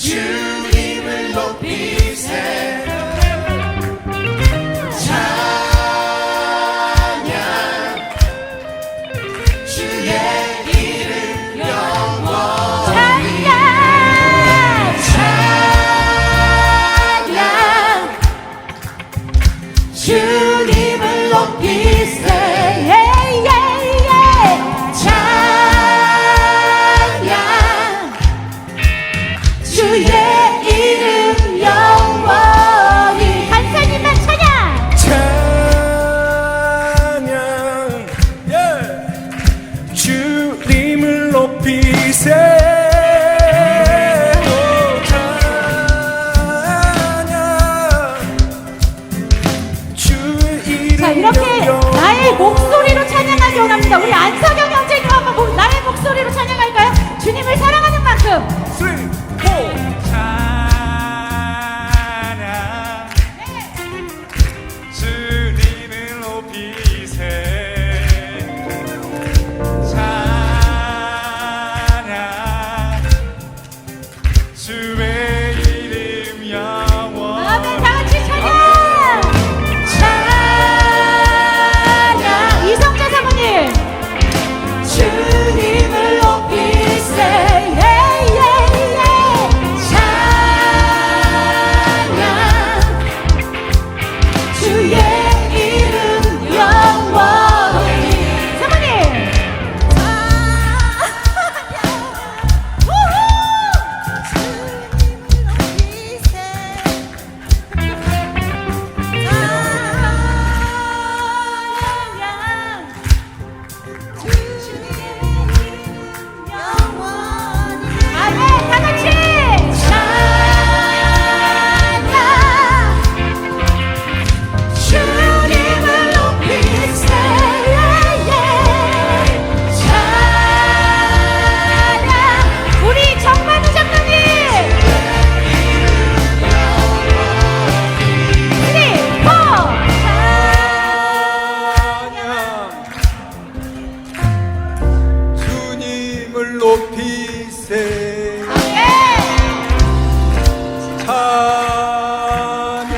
주님을 높이세 찬양 주의 이름 영원히 찬양 주님을 높이세 주의 이름 영원히 간사님만 찬양 찬양 주님을 높이세 자 이렇게 나의 목소리로 찬양하기 원합니다. 우리 안석영 형제님 한번 나의 목소리로 찬양할까요? 주님을 사랑하는 만큼 찬양 주님을 높이세 찬양 주의 이름 영원 아멘. 다같이 찬양 찬양 이성재 사모님 주님을 높이세 찬양 주의 이름 영원히 사모님 아멘. 다같이 주님을 높이세 찬양 우리 정만우 장로님 쓰리 포 찬양 주님을 높이세 찬양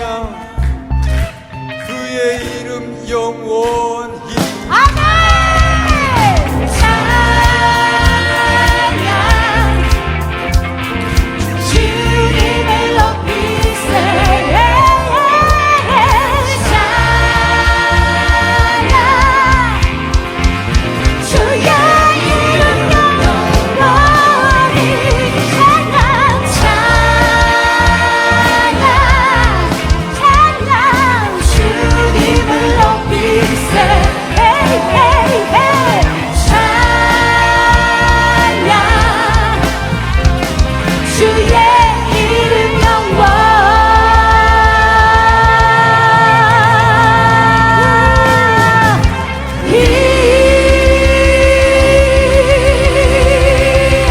그의 이름 영원히 아멘. 찬양 주님을 높이세 찬양 주의 이름 영원히 찬양 찬양 주님을 높이세 찬양 주의 이름 영원히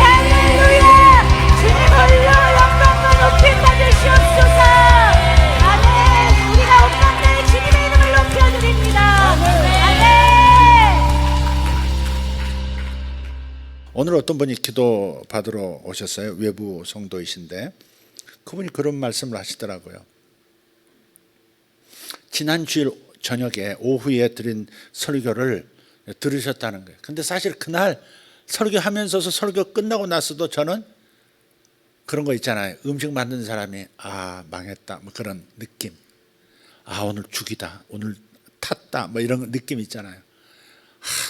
할렐루야 주님 홀로 영광과 높임 받으시옵소서 아멘 우리가 온 가운데 주님의 이름을 높여드립니다 아멘 오늘 어떤 분이 기도 받으러 오셨어요. 외부 성도이신데 그분이 그런 말씀을 하시더라고요. 지난 주일 저녁에 오후에 드린 설교를 들으셨다는 거예요. 근데 사실 그날 설교하면서도 설교 끝나고 나서도 저는 그런 거 있잖아요. 음식 만드는 사람이 아 망했다 뭐 그런 느낌. 아 오늘 죽이다 오늘 탔다 뭐 이런 느낌 있잖아요.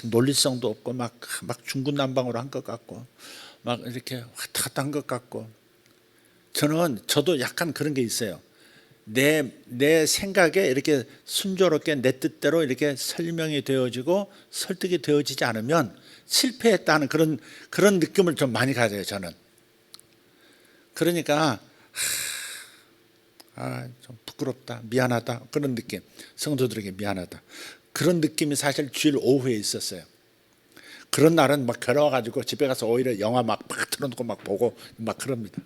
논리성도 없고 막 중구난방으로 한 것 같고 막 이렇게 왔다 갔다 한 것 같고 저도 약간 그런 게 있어요. 내 생각에 이렇게 순조롭게 내 뜻대로 이렇게 설명이 되어지고 설득이 되어지지 않으면 실패했다는 그런 느낌을 좀 많이 가져요. 저는 그러니까 좀 부끄럽다 미안하다 그런 느낌 성도들에게 미안하다 그런 느낌이 사실 주일 오후에 있었어요. 그런 날은 막 괴로워가지고 집에 가서 오히려 영화 막 틀어놓고 막 보고 막 그럽니다.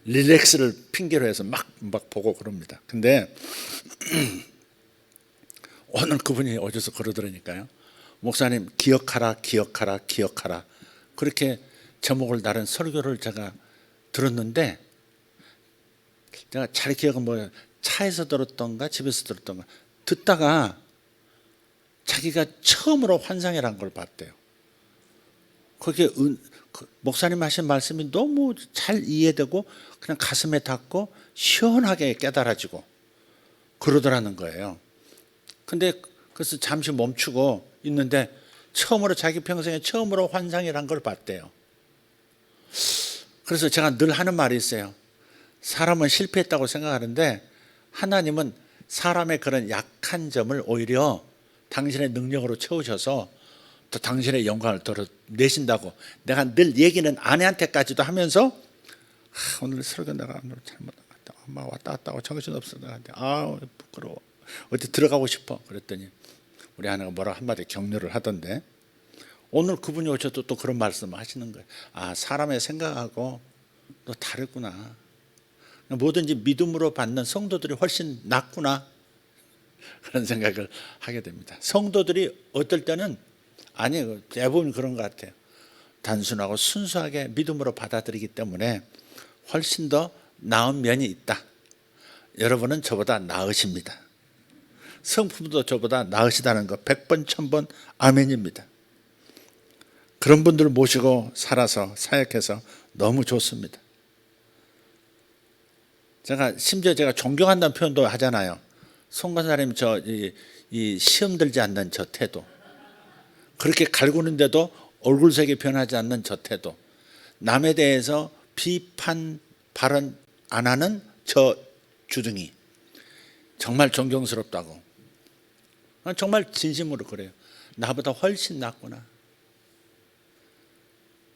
릴렉스를 핑계로 해서 막 보고 그럽니다. 근데 오늘 그분이 어디서 그러더라니까요. 목사님 기억하라 기억하라 기억하라 그렇게 제목을 다른 설교를 제가 들었는데 내가 잘 기억은 뭐 차에서 들었던가 집에서 들었던가 듣다가 자기가 처음으로 환상이라는 걸 봤대요. 거기에 목사님 하신 말씀이 너무 잘 이해되고 그냥 가슴에 닿고 시원하게 깨달아지고 그러더라는 거예요. 근데 그래서 잠시 멈추고 있는데 처음으로 자기 평생에 처음으로 환상이란 걸 봤대요. 그래서 제가 늘 하는 말이 있어요. 사람은 실패했다고 생각하는데 하나님은 사람의 그런 약한 점을 오히려 당신의 능력으로 채우셔서 또 당신의 영광을 더 내신다고 내가 늘 얘기는 아내한테까지도 하면서 오늘 설교 내가 잘못 갔다 엄마 왔다 갔다 하고 정신없어 나한테 부끄러워 어디 들어가고 싶어 그랬더니 우리 아내가 뭐라 한마디 격려를 하던데 오늘 그분이 오셔도 또 그런 말씀을 하시는 거예요. 사람의 생각하고 또 다르구나. 뭐든지 믿음으로 받는 성도들이 훨씬 낫구나 그런 생각을 하게 됩니다. 성도들이 어떨 때는 아니에요. 대부분 그런 것 같아요. 단순하고 순수하게 믿음으로 받아들이기 때문에 훨씬 더 나은 면이 있다. 여러분은 저보다 나으십니다. 성품도 저보다 나으시다는 거 100번 1000번 아멘입니다. 그런 분들 모시고 살아서 사역해서 너무 좋습니다. 심지어 제가 존경한다는 표현도 하잖아요. 송 권사님 이 시험 들지 않는 저 태도, 그렇게 갈구는데도 얼굴색이 변하지 않는 저 태도, 남에 대해서 비판 발언 안 하는 저 주둥이 정말 존경스럽다고. 정말 진심으로 그래요. 나보다 훨씬 낫구나.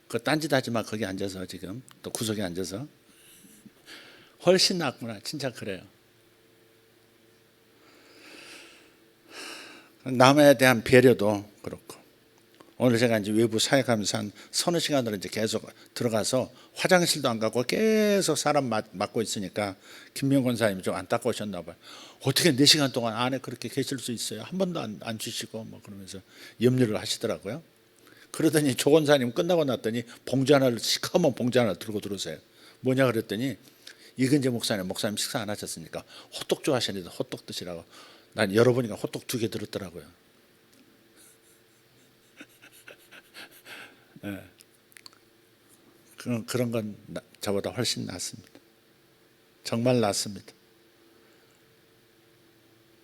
그 딴짓하지 마. 거기 앉아서 지금 또 구석에 앉아서 훨씬 낫구나. 진짜 그래요. 남에 대한 배려도 그렇고 오늘 제가 이제 외부 사역하면서 한 서너 시간을 이제 계속 들어가서 화장실도 안 가고 계속 사람 맡고 있으니까 김명 권사님이 좀 안타까우셨나 봐요. 어떻게 4시간 동안 안에 그렇게 계실 수 있어요? 한 번도 안 주시고 뭐 그러면서 염려를 하시더라고요. 그러더니 조 권사님 끝나고 났더니 시커먼 봉지 하나를 들고 들어오세요. 뭐냐 그랬더니 이근재 목사님 식사 안 하셨으니까 호떡 좋아하시는데 호떡 드시라고. 난 열어보니까 호떡 2개 들었더라고요. 네. 그런 건 저보다 훨씬 낫습니다. 정말 낫습니다.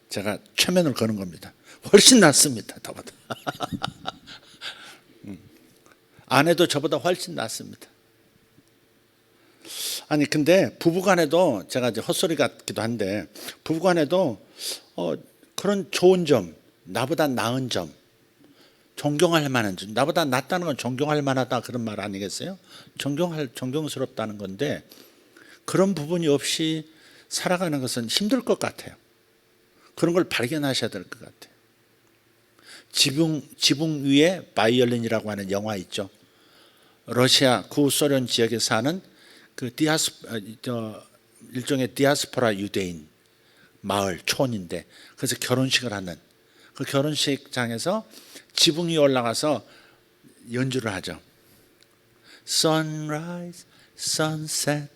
제가 최면을 거는 겁니다. 훨씬 낫습니다. 저보다. 아내도 저보다 훨씬 낫습니다. 아니 근데 부부간에도 제가 이제 헛소리 같기도 한데 부부간에도 그런 좋은 점, 나보다 나은 점, 존경할 만한 점, 나보다 낫다는 건 존경할 만하다 그런 말 아니겠어요? 존경스럽다는 건데 그런 부분이 없이 살아가는 것은 힘들 것 같아요. 그런 걸 발견하셔야 될 것 같아요. 지붕 위에 바이올린이라고 하는 영화 있죠. 러시아 구소련 지역에 사는 그 일종의 디아스포라 유대인 마을 촌인데 그래서 결혼식을 하는 그 결혼식장에서 지붕 위에 올라가서 연주를 하죠. Sunrise, sunset,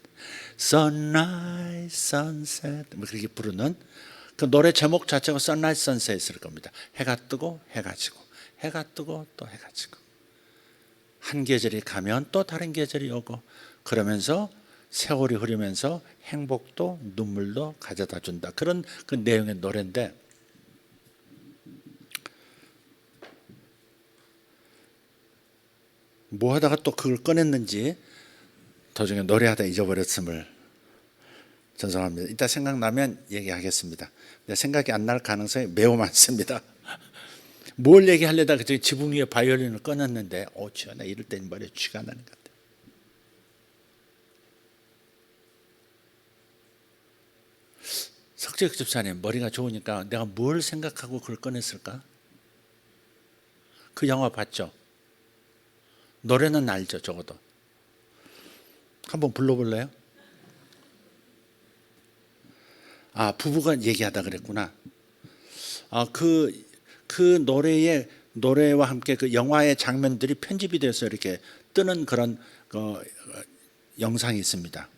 sunrise, sunset 뭐 그렇게 부르는 그 노래 제목 자체가 Sunrise, Sunset일 겁니다. 해가 뜨고 해가 지고 해가 뜨고 또 해가 지고 한 계절이 가면 또 다른 계절이 오고 그러면서 세월이 흐르면서 행복도 눈물도 가져다 준다. 그런 그 내용의 노래인데 뭐 하다가 또 그걸 꺼냈는지 도중에 노래하다 잊어버렸음을 전송합니다. 이따 생각나면 얘기하겠습니다. 생각이 안 날 가능성이 매우 많습니다. 뭘 얘기하려다가 지붕 위에 바이올린을 꺼냈는데 나 이럴 땐 머리에 쥐가 나는 것 같아. 석재혁 집사님 머리가 좋으니까 내가 뭘 생각하고 그걸 꺼냈을까? 그 영화 봤죠? 노래는 알죠 적어도. 한번 불러볼래요? 부부가 얘기하다 그랬구나. 그 노래와 함께 그 영화의 장면들이 편집이 돼서 이렇게 뜨는 그런 영상이 있습니다.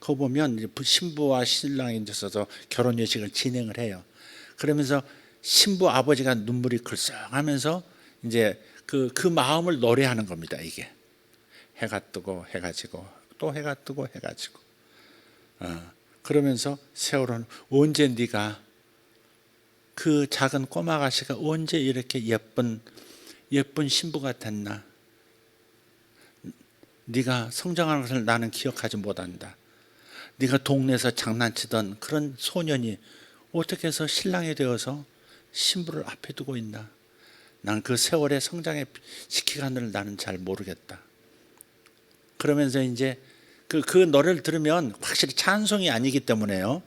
거 보면 이제 신부와 신랑이 있어서 결혼 예식을 진행을 해요. 그러면서 신부 아버지가 눈물이 글썽하면서 이제 그 마음을 노래하는 겁니다. 이게 해가 뜨고 해가 지고 또 해가 뜨고 해가 지고 그러면서 세월은 언제 네가 그 작은 꼬마 아가씨가 언제 이렇게 예쁜 신부가 됐나? 네가 성장하는 것을 나는 기억하지 못한다. 네가 동네에서 장난치던 그런 소년이 어떻게 해서 신랑이 되어서 신부를 앞에 두고 있나? 난 그 세월의 성장의 시기간을 나는 잘 모르겠다. 그러면서 이제 그 노래를 들으면 확실히 찬송이 아니기 때문에요.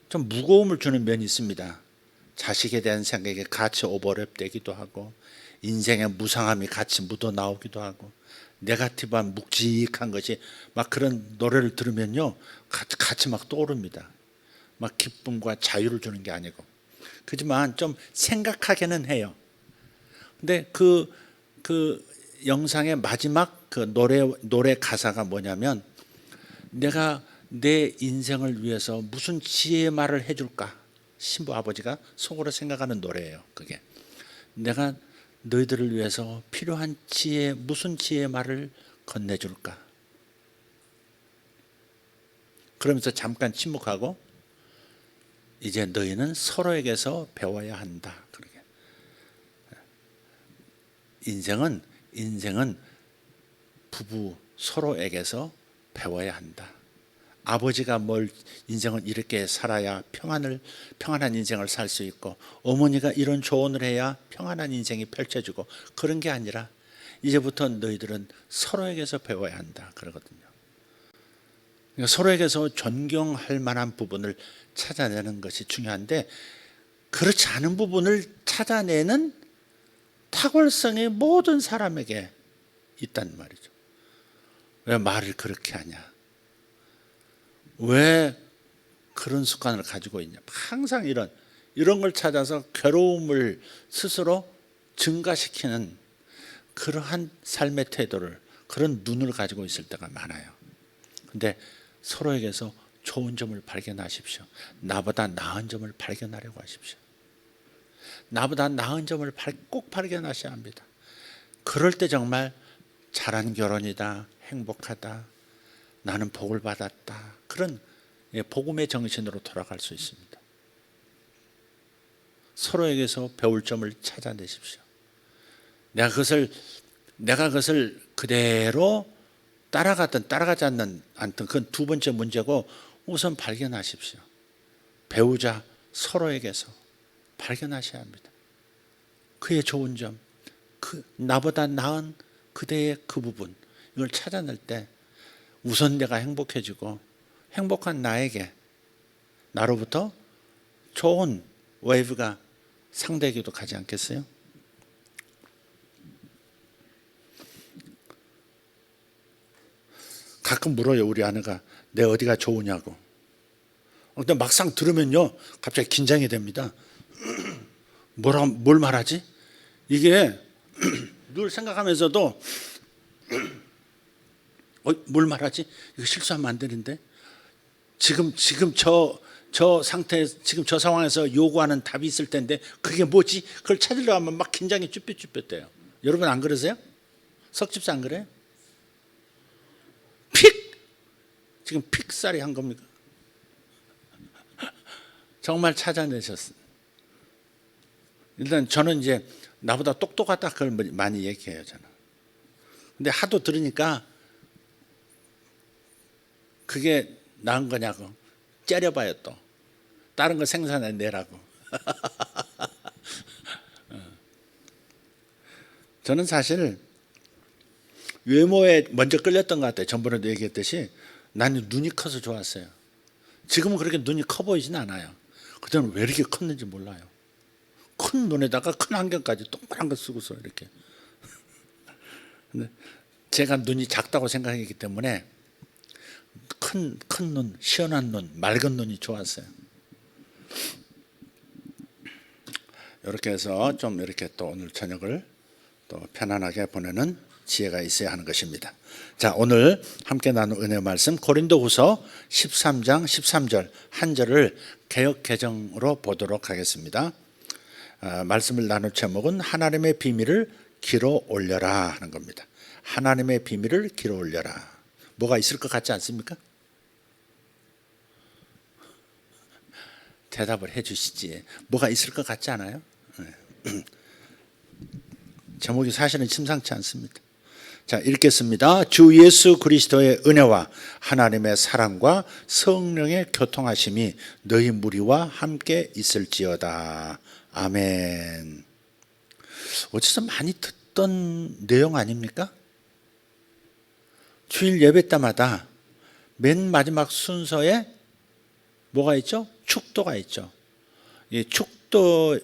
좀 무거움을 주는 면이 있습니다. 자식에 대한 생각이 같이 오버랩되기도 하고 인생의 무상함이 같이 묻어나오기도 하고 네거티브한 묵직한 것이 막 그런 노래를 들으면요 같이 막 떠오릅니다. 막 기쁨과 자유를 주는 게 아니고 그렇지만 좀 생각하게는 해요. 근데 그 영상의 마지막 그 노래 가사가 뭐냐면 내가 내 인생을 위해서 무슨 지혜의 말을 해줄까? 신부 아버지가 속으로 생각하는 노래예요. 그게 내가 너희들을 위해서 필요한 지혜, 무슨 지혜의 말을 건네줄까? 그러면서 잠깐 침묵하고 이제 너희는 서로에게서 배워야 한다. 그러게. 인생은 부부 서로에게서 배워야 한다. 아버지가 인생은 이렇게 살아야 평안한 인생을 살 수 있고 어머니가 이런 조언을 해야 평안한 인생이 펼쳐지고 그런 게 아니라 이제부터 너희들은 서로에게서 배워야 한다 그러거든요. 그러니까 서로에게서 존경할 만한 부분을 찾아내는 것이 중요한데 그렇지 않은 부분을 찾아내는 탁월성이 모든 사람에게 있단 말이죠. 왜 말을 그렇게 하냐? 왜 그런 습관을 가지고 있냐? 항상 이런 걸 찾아서 괴로움을 스스로 증가시키는 그러한 삶의 태도를 그런 눈을 가지고 있을 때가 많아요. 근데 서로에게서 좋은 점을 발견하십시오. 나보다 나은 점을 발견하려고 하십시오. 나보다 나은 점을 꼭 발견하셔야 합니다. 그럴 때 정말 잘한 결혼이다, 행복하다, 나는 복을 받았다. 그런 복음의 정신으로 돌아갈 수 있습니다. 서로에게서 배울 점을 찾아내십시오. 내가 그것을 그대로 따라가든 따라가지 않든 그건 두 번째 문제고 우선 발견하십시오. 배우자 서로에게서 발견하셔야 합니다. 그의 좋은 점, 나보다 나은 그대의 그 부분 이걸 찾아낼 때 우선 내가 행복해지고 행복한 나로부터 좋은 웨이브가 상대에게도 가지 않겠어요? 가끔 물어요. 우리 아내가 내 어디가 좋으냐고. 근데 막상 들으면요 갑자기 긴장이 됩니다. 뭘 말하지? 이게 늘 생각하면서도 뭘 말하지? 이거 실수하면 안 되는데 지금 저 상태 지금 저 상황에서 요구하는 답이 있을 텐데 그게 뭐지? 그걸 찾으려고 하면 막 긴장이 쭈뼛쭈뼛돼요. 여러분 안 그러세요? 석집사 안 그래요? 지금 픽살이 한 겁니까? 정말 찾아내셨어요. 일단 저는 이제 나보다 똑똑하다 그걸 많이 얘기해요. 저는. 근데 하도 들으니까 그게 나은 거냐고 째려봐요. 또 다른 거 생산해내라고. 저는 사실 외모에 먼저 끌렸던 것 같아요. 전번에도 얘기했듯이 나는 눈이 커서 좋았어요. 지금은 그렇게 눈이 커 보이진 않아요. 그때는 왜 이렇게 컸는지 몰라요. 큰 눈에다가 큰 안경까지 동그란 거 쓰고서 이렇게. 근데 제가 눈이 작다고 생각했기 때문에 큰 눈, 시원한 눈, 맑은 눈이 좋았어요. 이렇게 해서 좀 이렇게 또 오늘 저녁을 또 편안하게 보내는 지혜가 있어야 하는 것입니다. 자, 오늘 함께 나눌 은혜의 말씀 고린도후서 13장 13절 한 절을 개역 개정으로 보도록 하겠습니다. 말씀을 나눌 제목은 하나님의 비밀을 길어 올려라 하는 겁니다. 하나님의 비밀을 길어 올려라. 뭐가 있을 것 같지 않습니까? 대답을 해 주시지. 뭐가 있을 것 같지 않아요? 제목이 사실은 심상치 않습니다. 자, 읽겠습니다. 주 예수 그리스도의 은혜와 하나님의 사랑과 성령의 교통하심이 너희 무리와 함께 있을지어다. 아멘. 어디서 많이 듣던 내용 아닙니까? 주일 예배 때마다 맨 마지막 순서에 뭐가 있죠? 축도가 있죠. 이 축도의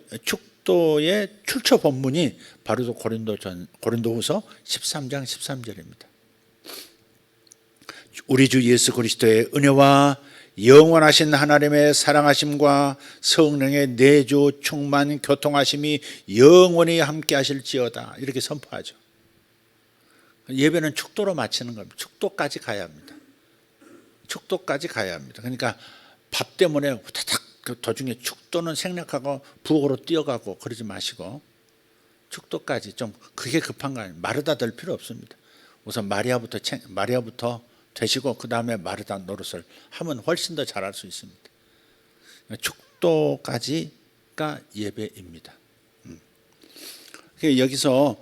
출처 본문이 바로 고린도후서 13장 13절입니다. 우리 주 예수 그리스도의 은혜와 영원하신 하나님의 사랑하심과 성령의 내주 충만 교통하심이 영원히 함께 하실지어다. 이렇게 선포하죠. 예배는 축도로 마치는 겁니다. 축도까지 가야 합니다. 축도까지 가야 합니다. 그러니까 밥 때문에 후다닥 도중에 축도는 생략하고 부엌으로 뛰어가고 그러지 마시고 축도까지 좀 그게 급한 거 아니에요. 마르다 될 필요 없습니다. 우선 마리아부터 되시고 그 다음에 마르다 노릇을 하면 훨씬 더 잘할 수 있습니다. 축도까지가 예배입니다. 여기서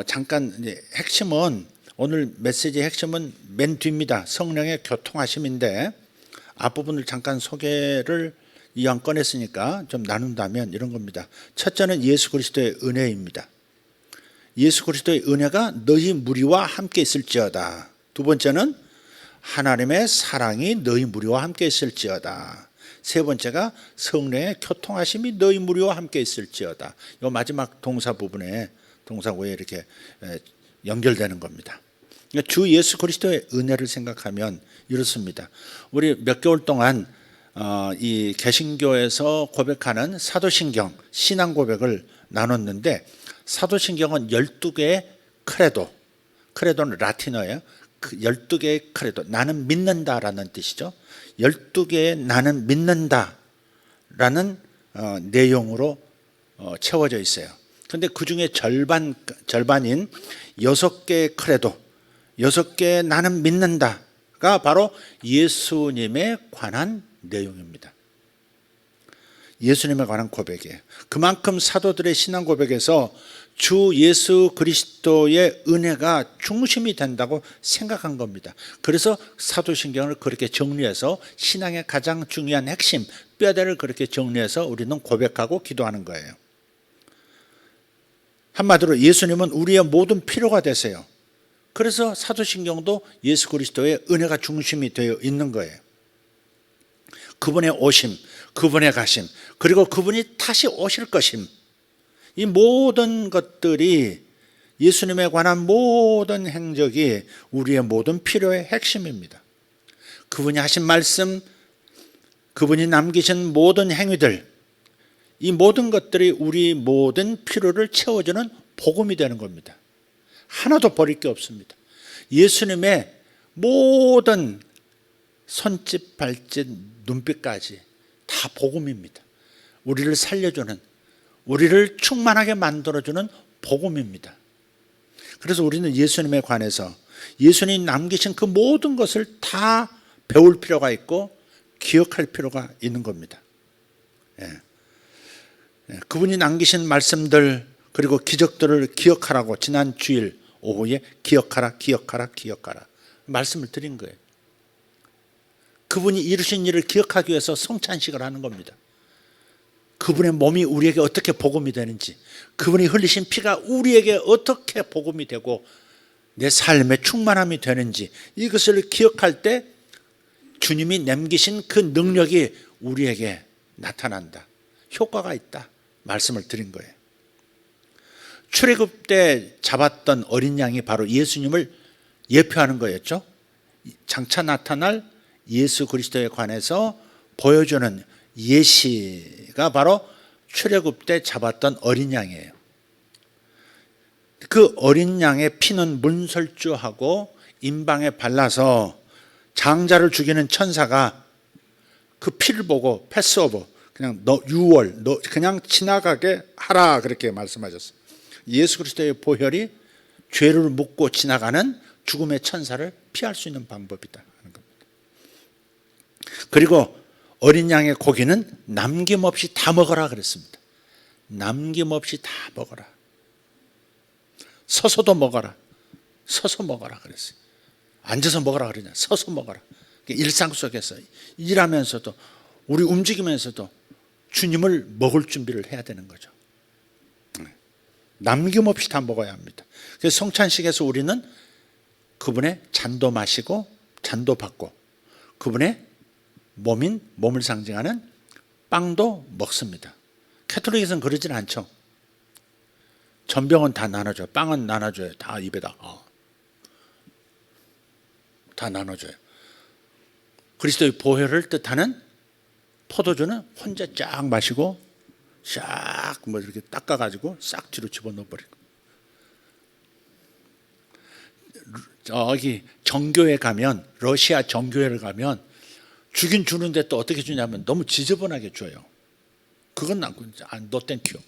잠깐 이제 핵심은 오늘 메시지의 핵심은 맨 뒤입니다. 성령의 교통하심인데 앞부분을 잠깐 소개를 이왕 꺼냈으니까 좀 나눈다면 이런 겁니다. 첫째는 예수 그리스도의 은혜입니다. 예수 그리스도의 은혜가 너희 무리와 함께 있을지어다. 두 번째는 하나님의 사랑이 너희 무리와 함께 있을지어다. 세 번째가 성령의 교통하심이 너희 무리와 함께 있을지어다. 이 마지막 동사 부분에 동사구에 이렇게 연결되는 겁니다. 주 예수 그리스도의 은혜를 생각하면 이렇습니다. 우리 몇 개월 동안 이 개신교에서 고백하는 사도신경 신앙 고백을 나눴는데 사도신경은 12개의 크레도는 라틴어예요. 12개의 크레도, 나는 믿는다라는 뜻이죠. 12개의 나는 믿는다라는 내용으로 채워져 있어요. 그런데 그 중에 절반인 6개의 크레도, 6개의 나는 믿는다가 바로 예수님에 관한 내용입니다. 예수님에 관한 고백이에요. 그만큼 사도들의 신앙 고백에서 주 예수 그리스도의 은혜가 중심이 된다고 생각한 겁니다. 그래서 사도신경을 그렇게 정리해서 신앙의 가장 중요한 핵심, 뼈대를 그렇게 정리해서 우리는 고백하고 기도하는 거예요. 한마디로 예수님은 우리의 모든 필요가 되세요. 그래서 사도신경도 예수 그리스도의 은혜가 중심이 되어 있는 거예요. 그분의 오심, 그분의 가심, 그리고 그분이 다시 오실 것임. 이 모든 것들이 예수님에 관한 모든 행적이 우리의 모든 필요의 핵심입니다. 그분이 하신 말씀, 그분이 남기신 모든 행위들, 이 모든 것들이 우리 모든 필요를 채워주는 복음이 되는 겁니다. 하나도 버릴 게 없습니다. 예수님의 모든 손짓, 발짓, 눈빛까지 다 복음입니다. 우리를 살려주는, 우리를 충만하게 만들어주는 복음입니다. 그래서 우리는 예수님에 관해서 예수님이 남기신 그 모든 것을 다 배울 필요가 있고 기억할 필요가 있는 겁니다. 그분이 남기신 말씀들 그리고 기적들을 기억하라고 지난 주일 오후에 기억하라 말씀을 드린 거예요. 그분이 이루신 일을 기억하기 위해서 성찬식을 하는 겁니다. 그분의 몸이 우리에게 어떻게 복음이 되는지, 그분이 흘리신 피가 우리에게 어떻게 복음이 되고 내 삶의 충만함이 되는지, 이것을 기억할 때 주님이 남기신 그 능력이 우리에게 나타난다, 효과가 있다 말씀을 드린 거예요. 출애굽 때 잡았던 어린 양이 바로 예수님을 예표하는 거였죠. 장차 나타날 예수 그리스도에 관해서 보여주는 예시가 바로 출애굽 때 잡았던 어린 양이에요. 그 어린 양의 피는 문설주하고 임방에 발라서 장자를 죽이는 천사가 그 피를 보고 패스오버, 그냥 너 유월, 너 그냥 지나가게 하라, 그렇게 말씀하셨어요. 예수 그리스도의 보혈이 죄를 묻고 지나가는 죽음의 천사를 피할 수 있는 방법이다 하는 겁니다. 그리고 어린 양의 고기는 남김없이 다 먹어라 그랬습니다. 남김없이 다 먹어라. 서서도 먹어라. 서서 먹어라 그랬어요. 앉아서 먹어라 그러냐. 서서 먹어라. 일상 속에서 일하면서도 우리 움직이면서도 주님을 먹을 준비를 해야 되는 거죠. 남김없이 다 먹어야 합니다. 그래서 성찬식에서 우리는 그분의 잔도 마시고 잔도 받고 그분의 몸을 상징하는 빵도 먹습니다. 캐톨릭에서는 그러진 않죠. 전병은 다 나눠줘요. 빵은 나눠줘요. 다 입에다 다 나눠줘요. 그리스도의 보혈을 뜻하는 포도주는 혼자 쫙 마시고 싹 뭐 이렇게 닦아가지고 싹 뒤로 집어넣어버리고. 저기 정교회 가면, 러시아 정교회를 가면 주긴 주는데 또 어떻게 주냐면 너무 지저분하게 줘요. 그건 no thank you.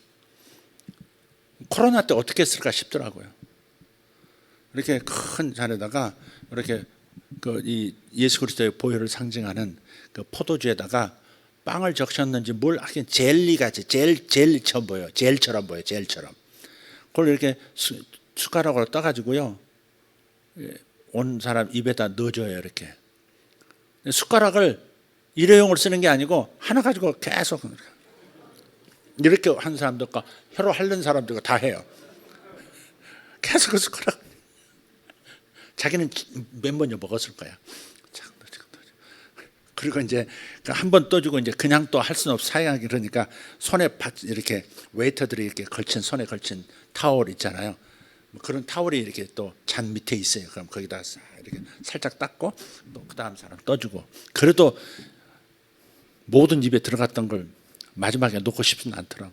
코로나 때 어떻게 했을까 싶더라고요. 이렇게 큰 잔에다가 이렇게 이 예수 그리스도의 보혈을 상징하는 그 포도주에다가 빵을 적셨는지 뭘 하긴 젤리같이 젤처럼 보여. 젤처럼. 그걸 이렇게 숟가락으로 떠가지고요. 온 사람 입에다 넣어줘요. 이렇게. 숟가락을 일회용을 쓰는 게 아니고 하나 가지고 계속 이렇게 한 사람들과 혀로 핥는 사람들과 다 해요. 계속 그 숟가락. 자기는 몇 번이나 먹었을 거야. 그리고 이제 한 번 떠주고 이제 그냥 또 할 수는 없어. 사양하기 그러니까 손에 이렇게 웨이터들이 이렇게 손에 걸친 타월 있잖아요. 그런 타월이 이렇게 또 잔 밑에 있어요. 그럼 거기다 이렇게 살짝 닦고 또 그 다음 사람 떠주고. 그래도 모든 입에 들어갔던 걸 마지막에 놓고 싶지는 않더라고.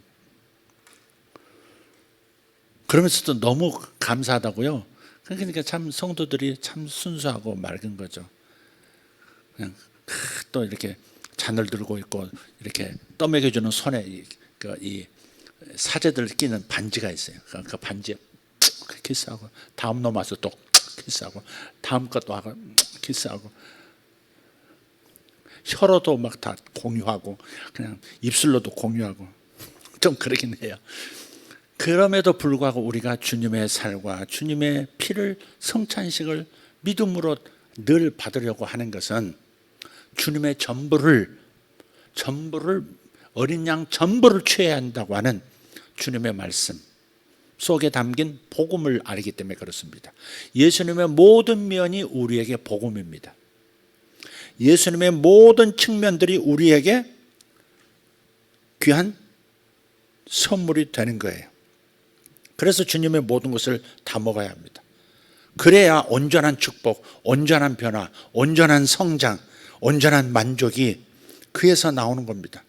그러면서도 너무 감사하다고요. 그러니까 참 성도들이 참 순수하고 맑은 거죠. 그냥 또 이렇게 잔을 들고 있고 이렇게 떠먹여주는 손에 이 사제들 끼는 반지가 있어요. 그 반지에 키스하고 다음 놈 와서 또 키스하고 다음 것도 하고 키스하고 혀로도 막 다 공유하고 그냥 입술로도 공유하고 좀 그러긴 해요. 그럼에도 불구하고 우리가 주님의 살과 주님의 피를 성찬식을 믿음으로 늘 받으려고 하는 것은 주님의 전부를 어린 양 전부를 취해야 한다고 하는 주님의 말씀 속에 담긴 복음을 알기 때문에 그렇습니다. 예수님의 모든 면이 우리에게 복음입니다. 예수님의 모든 측면들이 우리에게 귀한 선물이 되는 거예요. 그래서 주님의 모든 것을 다 먹어야 합니다. 그래야 온전한 축복, 온전한 변화, 온전한 성장, 온전한 만족이 그에서 나오는 겁니다.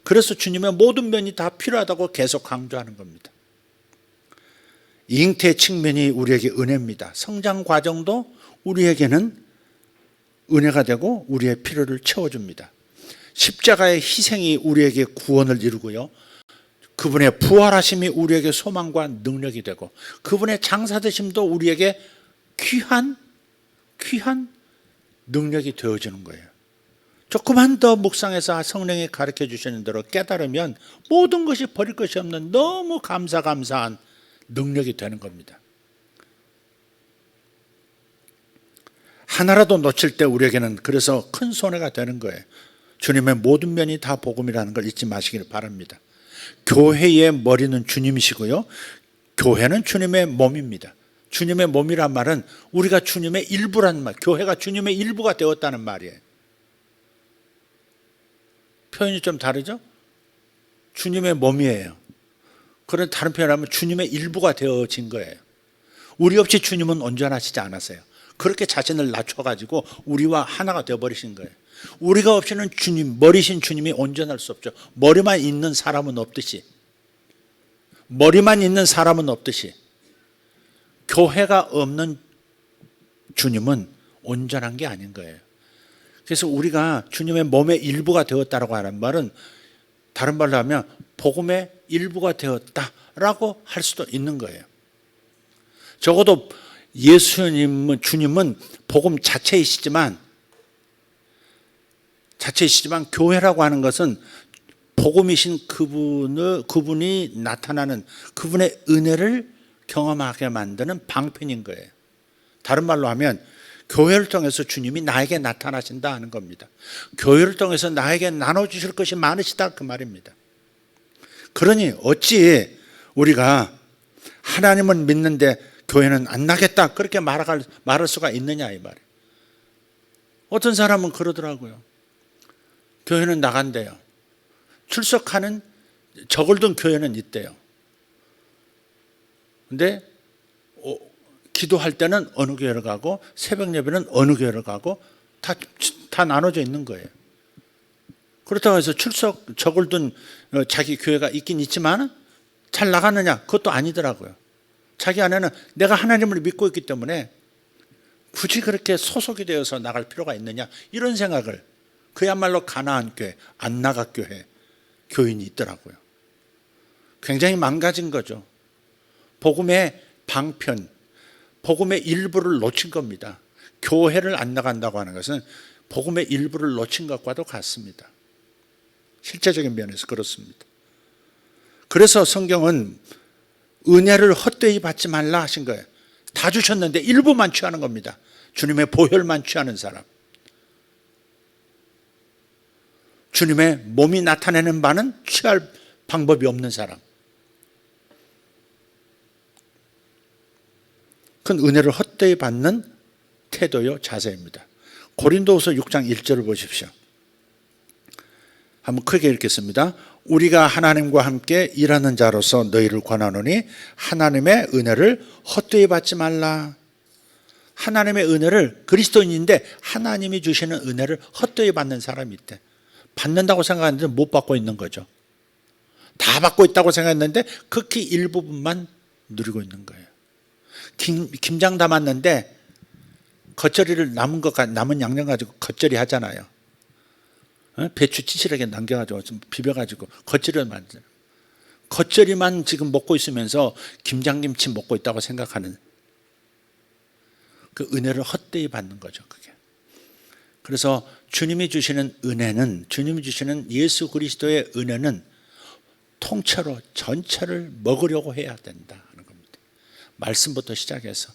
그래서 주님의 모든 면이 다 필요하다고 계속 강조하는 겁니다. 잉태 측면이 우리에게 은혜입니다. 성장 과정도 우리에게는 은혜가 되고 우리의 필요를 채워줍니다. 십자가의 희생이 우리에게 구원을 이루고요. 그분의 부활하심이 우리에게 소망과 능력이 되고 그분의 장사되심도 우리에게 귀한 능력이 되어지는 거예요. 조금만 더 묵상해서 성령이 가르쳐 주시는 대로 깨달으면 모든 것이 버릴 것이 없는 너무 감사한 능력이 되는 겁니다. 하나라도 놓칠 때 우리에게는 그래서 큰 손해가 되는 거예요. 주님의 모든 면이 다 복음이라는 걸 잊지 마시기를 바랍니다. 교회의 머리는 주님이시고요. 교회는 주님의 몸입니다. 주님의 몸이란 말은 우리가 주님의 일부란 말, 교회가 주님의 일부가 되었다는 말이에요. 표현이 좀 다르죠? 주님의 몸이에요. 그런 다른 표현하면 주님의 일부가 되어진 거예요. 우리 없이 주님은 온전하시지 않았어요. 그렇게 자신을 낮춰가지고 우리와 하나가 되어버리신 거예요. 우리가 없이는 주님, 머리신 주님이 온전할 수 없죠. 머리만 있는 사람은 없듯이 교회가 없는 주님은 온전한 게 아닌 거예요. 그래서 우리가 주님의 몸의 일부가 되었다라고 하는 말은 다른 말로 하면 복음의 일부가 되었다라고 할 수도 있는 거예요. 적어도 예수님은, 주님은 복음 자체이시지만 교회라고 하는 것은 복음이신 그분이 나타나는 그분의 은혜를 경험하게 만드는 방편인 거예요. 다른 말로 하면 교회를 통해서 주님이 나에게 나타나신다 하는 겁니다. 교회를 통해서 나에게 나눠주실 것이 많으시다 그 말입니다. 그러니 어찌 우리가 하나님을 믿는데 교회는 안 나겠다 그렇게 말할 수가 있느냐 이 말이에요. 어떤 사람은 그러더라고요. 교회는 나간대요. 출석하는 적을둔 교회는 있대요. 근데 기도할 때는 어느 교회를 가고 새벽 예배는 어느 교회를 가고 다 나눠져 있는 거예요. 그렇다고 해서 적을 둔 자기 교회가 있긴 있지만 잘 나가느냐? 그것도 아니더라고요. 자기 안에는 내가 하나님을 믿고 있기 때문에 굳이 그렇게 소속이 되어서 나갈 필요가 있느냐? 이런 생각을, 그야말로 가나안 교회, 안나가 교회 교인이 있더라고요. 굉장히 망가진 거죠. 복음의 방편, 복음의 일부를 놓친 겁니다. 교회를 안 나간다고 하는 것은 복음의 일부를 놓친 것과도 같습니다. 실제적인 면에서 그렇습니다. 그래서 성경은 은혜를 헛되이 받지 말라 하신 거예요. 다 주셨는데 일부만 취하는 겁니다. 주님의 보혈만 취하는 사람, 주님의 몸이 나타내는 바는 취할 방법이 없는 사람, 그건 은혜를 헛되이 받는 태도요 자세입니다. 고린도후서 6장 1절을 보십시오. 한번 크게 읽겠습니다. 우리가 하나님과 함께 일하는 자로서 너희를 권하노니 하나님의 은혜를 헛되이 받지 말라. 하나님의 은혜를, 그리스도인인데 하나님이 주시는 은혜를 헛되이 받는 사람이 있대. 받는다고 생각하는데 못 받고 있는 거죠. 다 받고 있다고 생각했는데 극히 일부분만 누리고 있는 거예요. 김장 담았는데 겉절이를 남은 양념 가지고 겉절이 하잖아요. 배추 찌질하게 남겨가지고 좀 비벼가지고 겉절이를 만들어요. 겉절이만 지금 먹고 있으면서 김장김치 먹고 있다고 생각하는 그 은혜를 헛되이 받는 거죠. 그게. 그래서 주님이 주시는 은혜는, 주님이 주시는 예수 그리스도의 은혜는 통째로 전체를 먹으려고 해야 된다 하는 겁니다. 말씀부터 시작해서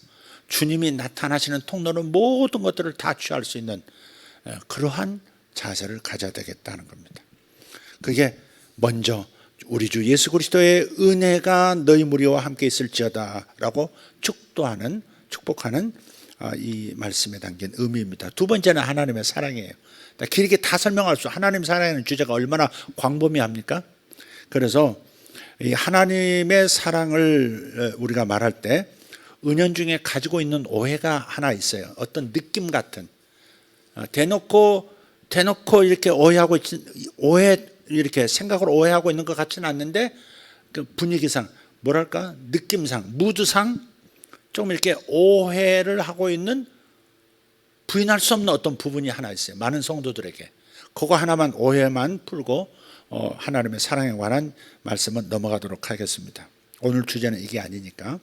주님이 나타나시는 통로는 모든 것들을 다 취할 수 있는 그러한 자세를 가져야 되겠다는 겁니다. 그게 먼저 우리 주 예수 그리스도의 은혜가 너희 무리와 함께 있을지어다 라고 축복하는 이 말씀에 담긴 의미입니다. 두 번째는 하나님의 사랑이에요. 길게 다 설명할 수, 하나님 사랑하는 주제가 얼마나 광범위합니까? 그래서 이 하나님의 사랑을 우리가 말할 때 은연중에 가지고 있는 오해가 하나 있어요. 어떤 느낌 같은, 대놓고 이렇게 이렇게 생각으로 오해하고 있는 것 같지는 않는데 그 분위기상, 뭐랄까, 느낌상, 무드상 좀 이렇게 오해를 하고 있는, 부인할 수 없는 어떤 부분이 하나 있어요. 많은 성도들에게. 그거 하나만, 오해만 풀고 하나님의 사랑에 관한 말씀은 넘어가도록 하겠습니다. 오늘 주제는 이게 아니니까.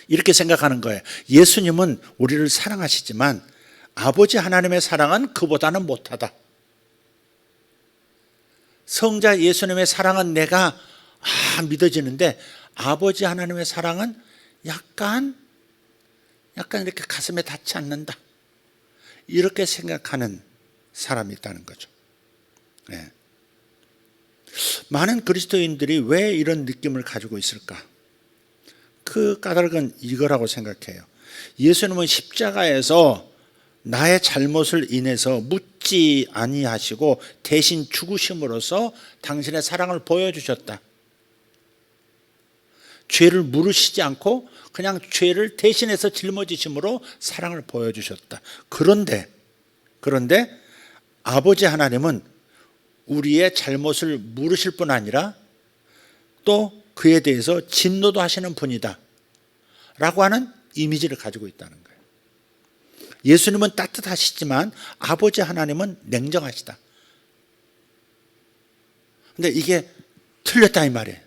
이렇게 생각하는 거예요. 예수님은 우리를 사랑하시지만 아버지 하나님의 사랑은 그보다는 못하다. 성자 예수님의 사랑은 내가 믿어지는데 아버지 하나님의 사랑은 약간 이렇게 가슴에 닿지 않는다. 이렇게 생각하는 사람이 있다는 거죠. 네. 많은 그리스도인들이 왜 이런 느낌을 가지고 있을까? 그 까닭은 이거라고 생각해요. 예수님은 십자가에서 나의 잘못을 인해서 묻지 아니하시고 대신 죽으심으로써 당신의 사랑을 보여주셨다. 죄를 물으시지 않고 그냥 죄를 대신해서 짊어지심으로 사랑을 보여주셨다. 그런데 아버지 하나님은 우리의 잘못을 물으실 뿐 아니라 또 그에 대해서 진노도 하시는 분이다 라고 하는 이미지를 가지고 있다는 거예요. 예수님은 따뜻하시지만 아버지 하나님은 냉정하시다. 근데 이게 틀렸다 이 말이에요.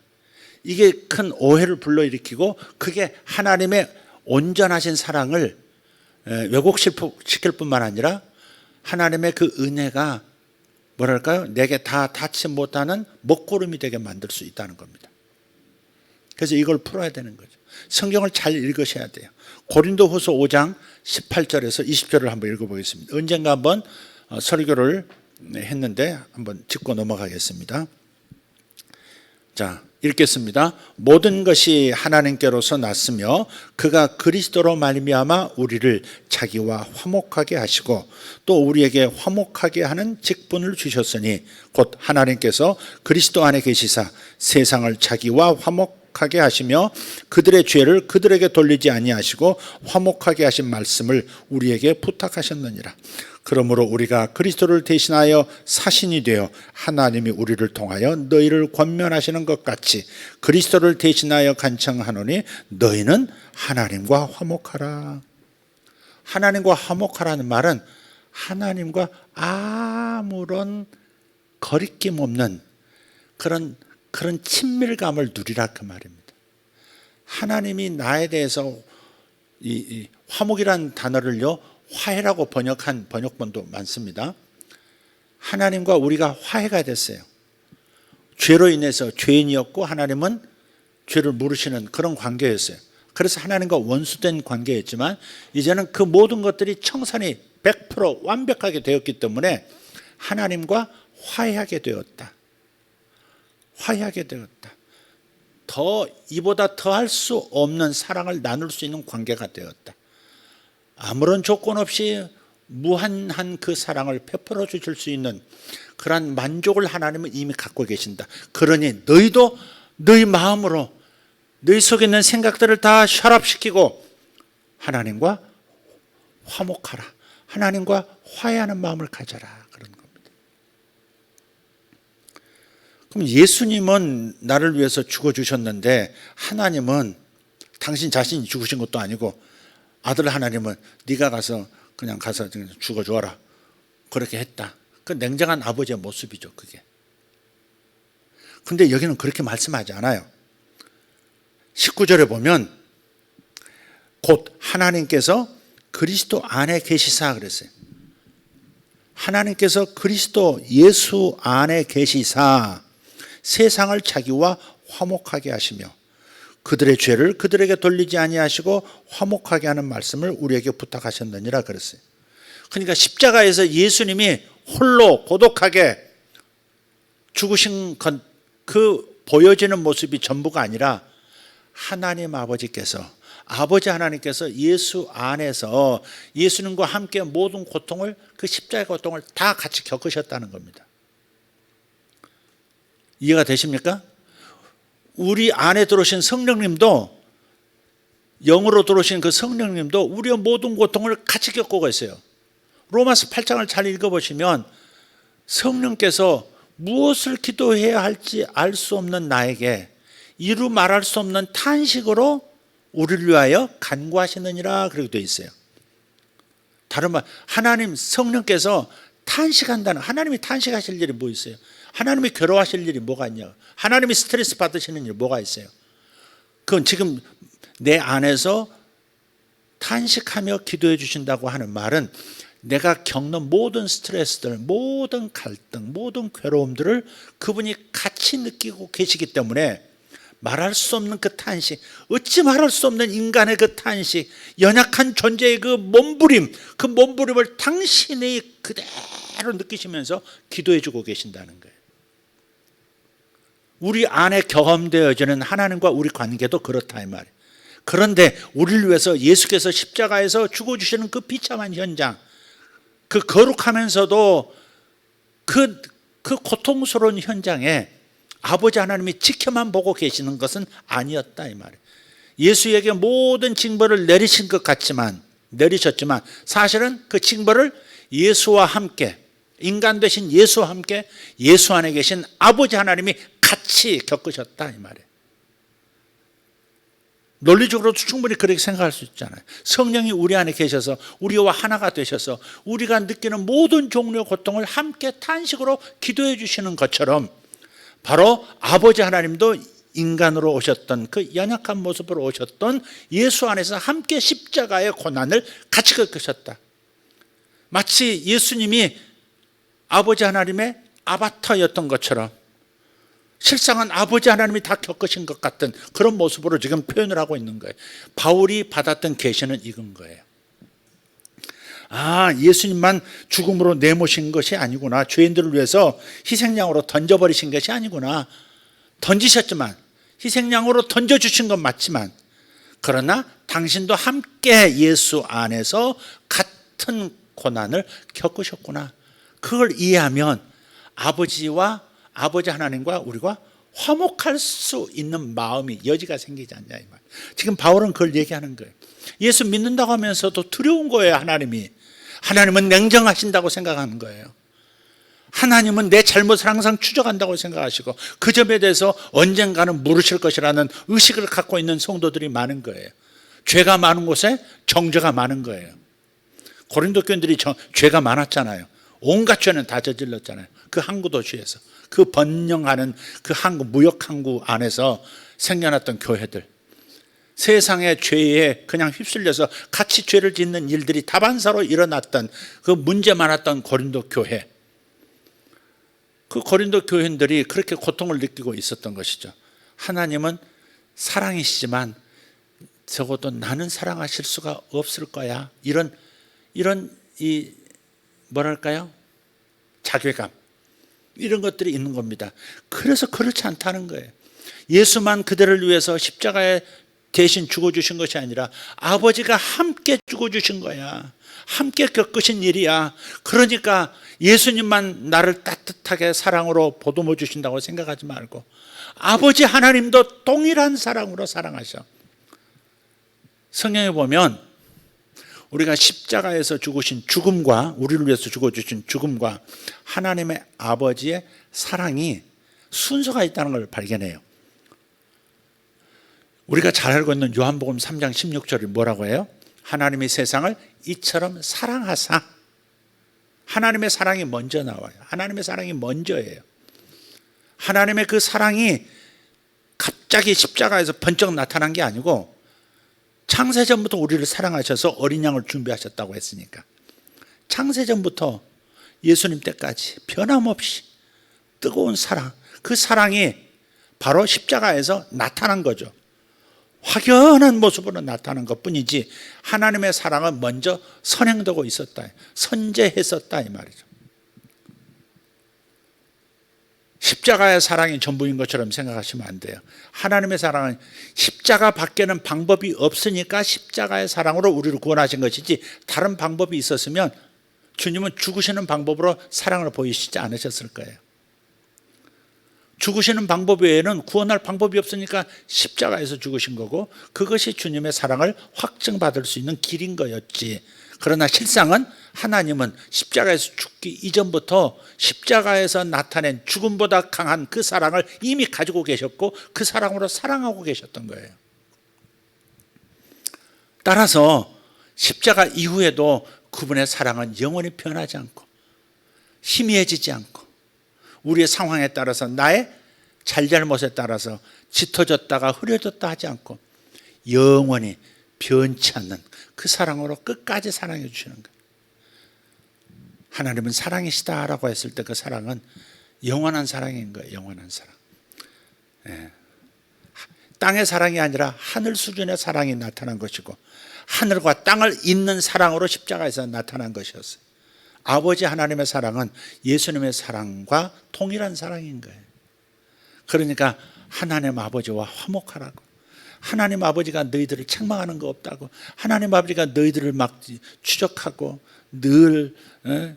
이게 큰 오해를 불러일으키고 그게 하나님의 온전하신 사랑을 왜곡시킬 뿐만 아니라 하나님의 그 은혜가 뭐랄까요? 내게 다 닿지 못하는 먹구름이 되게 만들 수 있다는 겁니다. 그래서 이걸 풀어야 되는 거죠. 성경을 잘 읽으셔야 돼요. 고린도후서 5장 18절에서 20절을 한번 읽어보겠습니다. 언젠가 한번 설교를 했는데 한번 짚고 넘어가겠습니다. 자, 읽겠습니다. 모든 것이 하나님께로서 났으며 그가 그리스도로 말미암아 우리를 자기와 화목하게 하시고 또 우리에게 화목하게 하는 직분을 주셨으니 곧 하나님께서 그리스도 안에 계시사 세상을 자기와 화목하게 하시며 그들의 죄를 그들에게 돌리지 아니하시고 화목하게 하신 말씀을 우리에게 부탁하셨느니라. 그러므로 우리가 그리스도를 대신하여 사신이 되어 하나님이 우리를 통하여 너희를 권면하시는 것 같이 그리스도를 대신하여 간청하노니 너희는 하나님과 화목하라. 하나님과 화목하라는 말은 하나님과 아무런 거리낌 없는 그런 친밀감을 누리라 그 말입니다. 하나님이 나에 대해서 이 화목이라는 단어를요 화해라고 번역한 번역본도 많습니다. 하나님과 우리가 화해가 됐어요. 죄로 인해서 죄인이었고 하나님은 죄를 물으시는 그런 관계였어요. 그래서 하나님과 원수된 관계였지만 이제는 그 모든 것들이 청산이 100% 완벽하게 되었기 때문에 하나님과 화해하게 되었다. 화해하게 되었다. 이보다 더 할 수 없는 사랑을 나눌 수 있는 관계가 되었다. 아무런 조건 없이 무한한 그 사랑을 베풀어 주실 수 있는 그러한 만족을 하나님은 이미 갖고 계신다. 그러니 너희도 너희 마음으로 너희 속에 있는 생각들을 다 혈압시키고 하나님과 화목하라. 하나님과 화해하는 마음을 가져라. 그런 겁니다. 그럼 예수님은 나를 위해서 죽어주셨는데 하나님은 당신 자신이 죽으신 것도 아니고 아들 하나님은 네가 가서 그냥 가서 죽어줘라 그렇게 했다. 그 냉정한 아버지의 모습이죠 그게. 근데 여기는 그렇게 말씀하지 않아요. 19절에 보면 곧 하나님께서 그리스도 안에 계시사 그랬어요. 하나님께서 그리스도 예수 안에 계시사 세상을 자기와 화목하게 하시며 그들의 죄를 그들에게 돌리지 아니하시고 화목하게 하는 말씀을 우리에게 부탁하셨느니라 그랬어요. 그러니까 십자가에서 예수님이 홀로 고독하게 죽으신 그 보여지는 모습이 전부가 아니라 하나님 아버지께서 아버지 하나님께서 예수 안에서 예수님과 함께 모든 고통을 그 십자가의 고통을 다 같이 겪으셨다는 겁니다. 이해가 되십니까? 우리 안에 들어오신 성령님도 영으로 들어오신 그 성령님도 우리의 모든 고통을 같이 겪고 계세요. 로마서 8장을 잘 읽어보시면 성령께서 무엇을 기도해야 할지 알 수 없는 나에게 이루 말할 수 없는 탄식으로 우리를 위하여 간구하시느니라 그렇게 되어 있어요. 다른 말 하나님 성령께서 탄식한다는 하나님이 탄식하실 일이 뭐 있어요? 하나님이 괴로워하실 일이 뭐가 있냐? 하나님이 스트레스 받으시는 일이 뭐가 있어요? 그건 지금 내 안에서 탄식하며 기도해 주신다고 하는 말은 내가 겪는 모든 스트레스들, 모든 갈등, 모든 괴로움들을 그분이 같이 느끼고 계시기 때문에 말할 수 없는 그 탄식, 어찌 말할 수 없는 인간의 그 탄식, 연약한 존재의 그 몸부림, 그 몸부림을 당신이 그대로 느끼시면서 기도해 주고 계신다는 거예요. 우리 안에 경험되어지는 하나님과 우리 관계도 그렇다 이 말이에요. 그런데 우리를 위해서 예수께서 십자가에서 죽어주시는 그 비참한 현장, 그 거룩하면서도 그 고통스러운 현장에 아버지 하나님이 지켜만 보고 계시는 것은 아니었다 이 말이에요. 예수에게 모든 징벌을 내리셨지만 사실은 그 징벌을 예수와 함께 인간 되신 예수와 함께 예수 안에 계신 아버지 하나님이 같이 겪으셨다 이 말이에요. 논리적으로도 충분히 그렇게 생각할 수 있잖아요. 성령이 우리 안에 계셔서 우리와 하나가 되셔서 우리가 느끼는 모든 종류의 고통을 함께 탄식으로 기도해 주시는 것처럼 바로 아버지 하나님도 인간으로 오셨던 그 연약한 모습으로 오셨던 예수 안에서 함께 십자가의 고난을 같이 겪으셨다. 마치 예수님이 아버지 하나님의 아바타였던 것처럼 실상은 아버지 하나님이 다 겪으신 것 같은 그런 모습으로 지금 표현을 하고 있는 거예요. 바울이 받았던 계시는 이건 거예요. 아, 예수님만 죽음으로 내모신 것이 아니구나. 죄인들을 위해서 희생양으로 던져버리신 것이 아니구나. 던지셨지만, 희생양으로 던져주신 건 맞지만, 그러나 당신도 함께 예수 안에서 같은 고난을 겪으셨구나. 그걸 이해하면 아버지 하나님과 우리가 화목할 수 있는 마음이 여지가 생기지 않냐 이 말. 지금 바울은 그걸 얘기하는 거예요. 예수 믿는다고 하면서도 두려운 거예요. 하나님은 냉정하신다고 생각하는 거예요. 하나님은 내 잘못을 항상 추적한다고 생각하시고 그 점에 대해서 언젠가는 물으실 것이라는 의식을 갖고 있는 성도들이 많은 거예요. 죄가 많은 곳에 정죄가 많은 거예요. 고린도 교인들이 죄가 많았잖아요. 온갖 죄는 다 저질렀잖아요. 그 항구 도시에서, 그 번영하는 그 항구, 무역 항구 안에서 생겨났던 교회들, 세상의 죄에 그냥 휩쓸려서 같이 죄를 짓는 일들이 다반사로 일어났던 그 문제 많았던 고린도 교회, 그 고린도 교인들이 그렇게 고통을 느끼고 있었던 것이죠. 하나님은 사랑이시지만 적어도 나는 사랑하실 수가 없을 거야. 이런 이 뭐랄까요? 자괴감, 이런 것들이 있는 겁니다. 그래서 그렇지 않다는 거예요. 예수만 그들을 위해서 십자가에 대신 죽어주신 것이 아니라 아버지가 함께 죽어주신 거야. 함께 겪으신 일이야. 그러니까 예수님만 나를 따뜻하게 사랑으로 보듬어 주신다고 생각하지 말고 아버지 하나님도 동일한 사랑으로 사랑하셔. 성경에 보면 우리가 십자가에서 죽으신 죽음과 우리를 위해서 죽어주신 죽음과 하나님의 아버지의 사랑이 순서가 있다는 걸 발견해요. 우리가 잘 알고 있는 요한복음 3장 16절이 뭐라고 해요? 하나님이 세상을 이처럼 사랑하사. 하나님의 사랑이 먼저 나와요. 하나님의 사랑이 먼저예요. 하나님의 그 사랑이 갑자기 십자가에서 번쩍 나타난 게 아니고 창세전부터 우리를 사랑하셔서 어린 양을 준비하셨다고 했으니까 창세전부터 예수님 때까지 변함없이 뜨거운 사랑, 그 사랑이 바로 십자가에서 나타난 거죠. 확연한 모습으로 나타난 것뿐이지 하나님의 사랑은 먼저 선행되고 있었다, 선제했었다 이 말이죠. 십자가의 사랑이 전부인 것처럼 생각하시면 안 돼요. 하나님의 사랑은 십자가 밖에는 방법이 없으니까 십자가의 사랑으로 우리를 구원하신 것이지 다른 방법이 있었으면 주님은 죽으시는 방법으로 사랑을 보이시지 않으셨을 거예요. 죽으시는 방법 외에는 구원할 방법이 없으니까 십자가에서 죽으신 거고 그것이 주님의 사랑을 확증받을 수 있는 길인 거였지. 그러나 실상은 하나님은 십자가에서 죽기 이전부터 십자가에서 나타낸 죽음보다 강한 그 사랑을 이미 가지고 계셨고 그 사랑으로 사랑하고 계셨던 거예요. 따라서 십자가 이후에도 그분의 사랑은 영원히 변하지 않고 희미해지지 않고 우리의 상황에 따라서 나의 잘잘못에 따라서 짙어졌다가 흐려졌다 하지 않고 영원히 변치 않는 그 사랑으로 끝까지 사랑해 주시는 거예요. 하나님은 사랑이시다라고 했을 때 그 사랑은 영원한 사랑인 거예요. 영원한 사랑. 예. 땅의 사랑이 아니라 하늘 수준의 사랑이 나타난 것이고 하늘과 땅을 잇는 사랑으로 십자가에서 나타난 것이었어요. 아버지 하나님의 사랑은 예수님의 사랑과 동일한 사랑인 거예요. 그러니까 하나님 아버지와 화목하라고. 하나님 아버지가 너희들을 책망하는 거 없다고. 하나님 아버지가 너희들을 막 추적하고 늘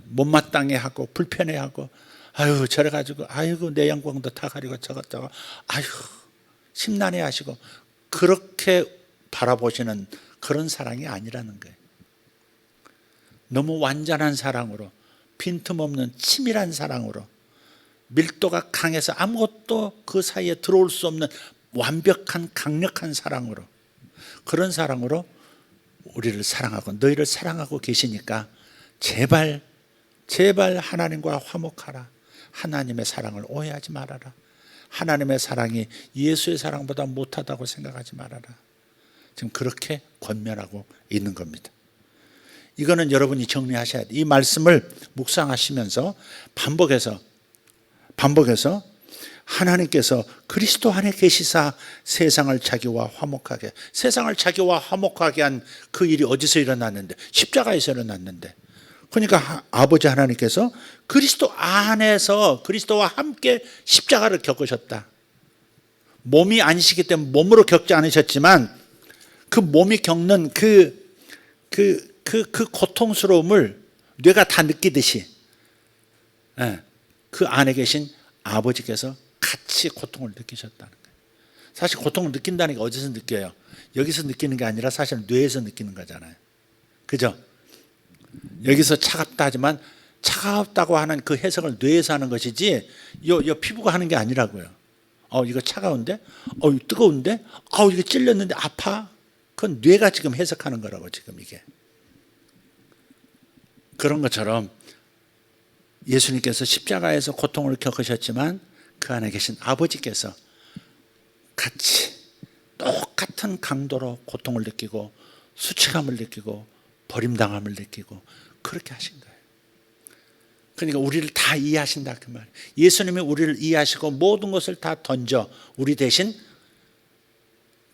못마땅해 하고 불편해 하고 아유 저래 가지고 아이고 내 영광도 다 가리고 저것 아유 심란해 하시고 그렇게 바라보시는 그런 사랑이 아니라는 거예요. 너무 완전한 사랑으로 빈틈없는 치밀한 사랑으로 밀도가 강해서 아무것도 그 사이에 들어올 수 없는 완벽한 강력한 사랑으로 그런 사랑으로 우리를 사랑하고 너희를 사랑하고 계시니까 제발 하나님과 화목하라. 하나님의 사랑을 오해하지 말아라. 하나님의 사랑이 예수의 사랑보다 못하다고 생각하지 말아라. 지금 그렇게 권면하고 있는 겁니다. 이거는 여러분이 정리하셔야 돼요. 이 말씀을 묵상하시면서 반복해서 하나님께서 그리스도 안에 계시사 세상을 자기와 화목하게, 세상을 자기와 화목하게 한 그 일이 어디서 일어났는데? 십자가에서 일어났는데. 그러니까 아버지 하나님께서 그리스도 안에서 그리스도와 함께 십자가를 겪으셨다. 몸이 아니시기 때문에 몸으로 겪지 않으셨지만 그 몸이 겪는 그 고통스러움을 뇌가 다 느끼듯이 그 안에 계신 아버지께서 같이 고통을 느끼셨다는 거예요. 사실 고통을 느낀다는 게 어디서 느껴요? 여기서 느끼는 게 아니라 사실 뇌에서 느끼는 거잖아요. 그죠? 여기서 차갑다 하지만 차갑다고 하는 그 해석을 뇌에서 하는 것이지 요 피부가 하는 게 아니라고요. 이거 차가운데? 이거 뜨거운데? 이거 찔렸는데 아파? 그건 뇌가 지금 해석하는 거라고 지금 이게. 그런 것처럼 예수님께서 십자가에서 고통을 겪으셨지만 그 안에 계신 아버지께서 같이 똑같은 강도로 고통을 느끼고 수치감을 느끼고 버림당함을 느끼고 그렇게 하신 거예요. 그러니까 우리를 다 이해하신다 그 말이에요. 예수님이 우리를 이해하시고 모든 것을 다 던져 우리 대신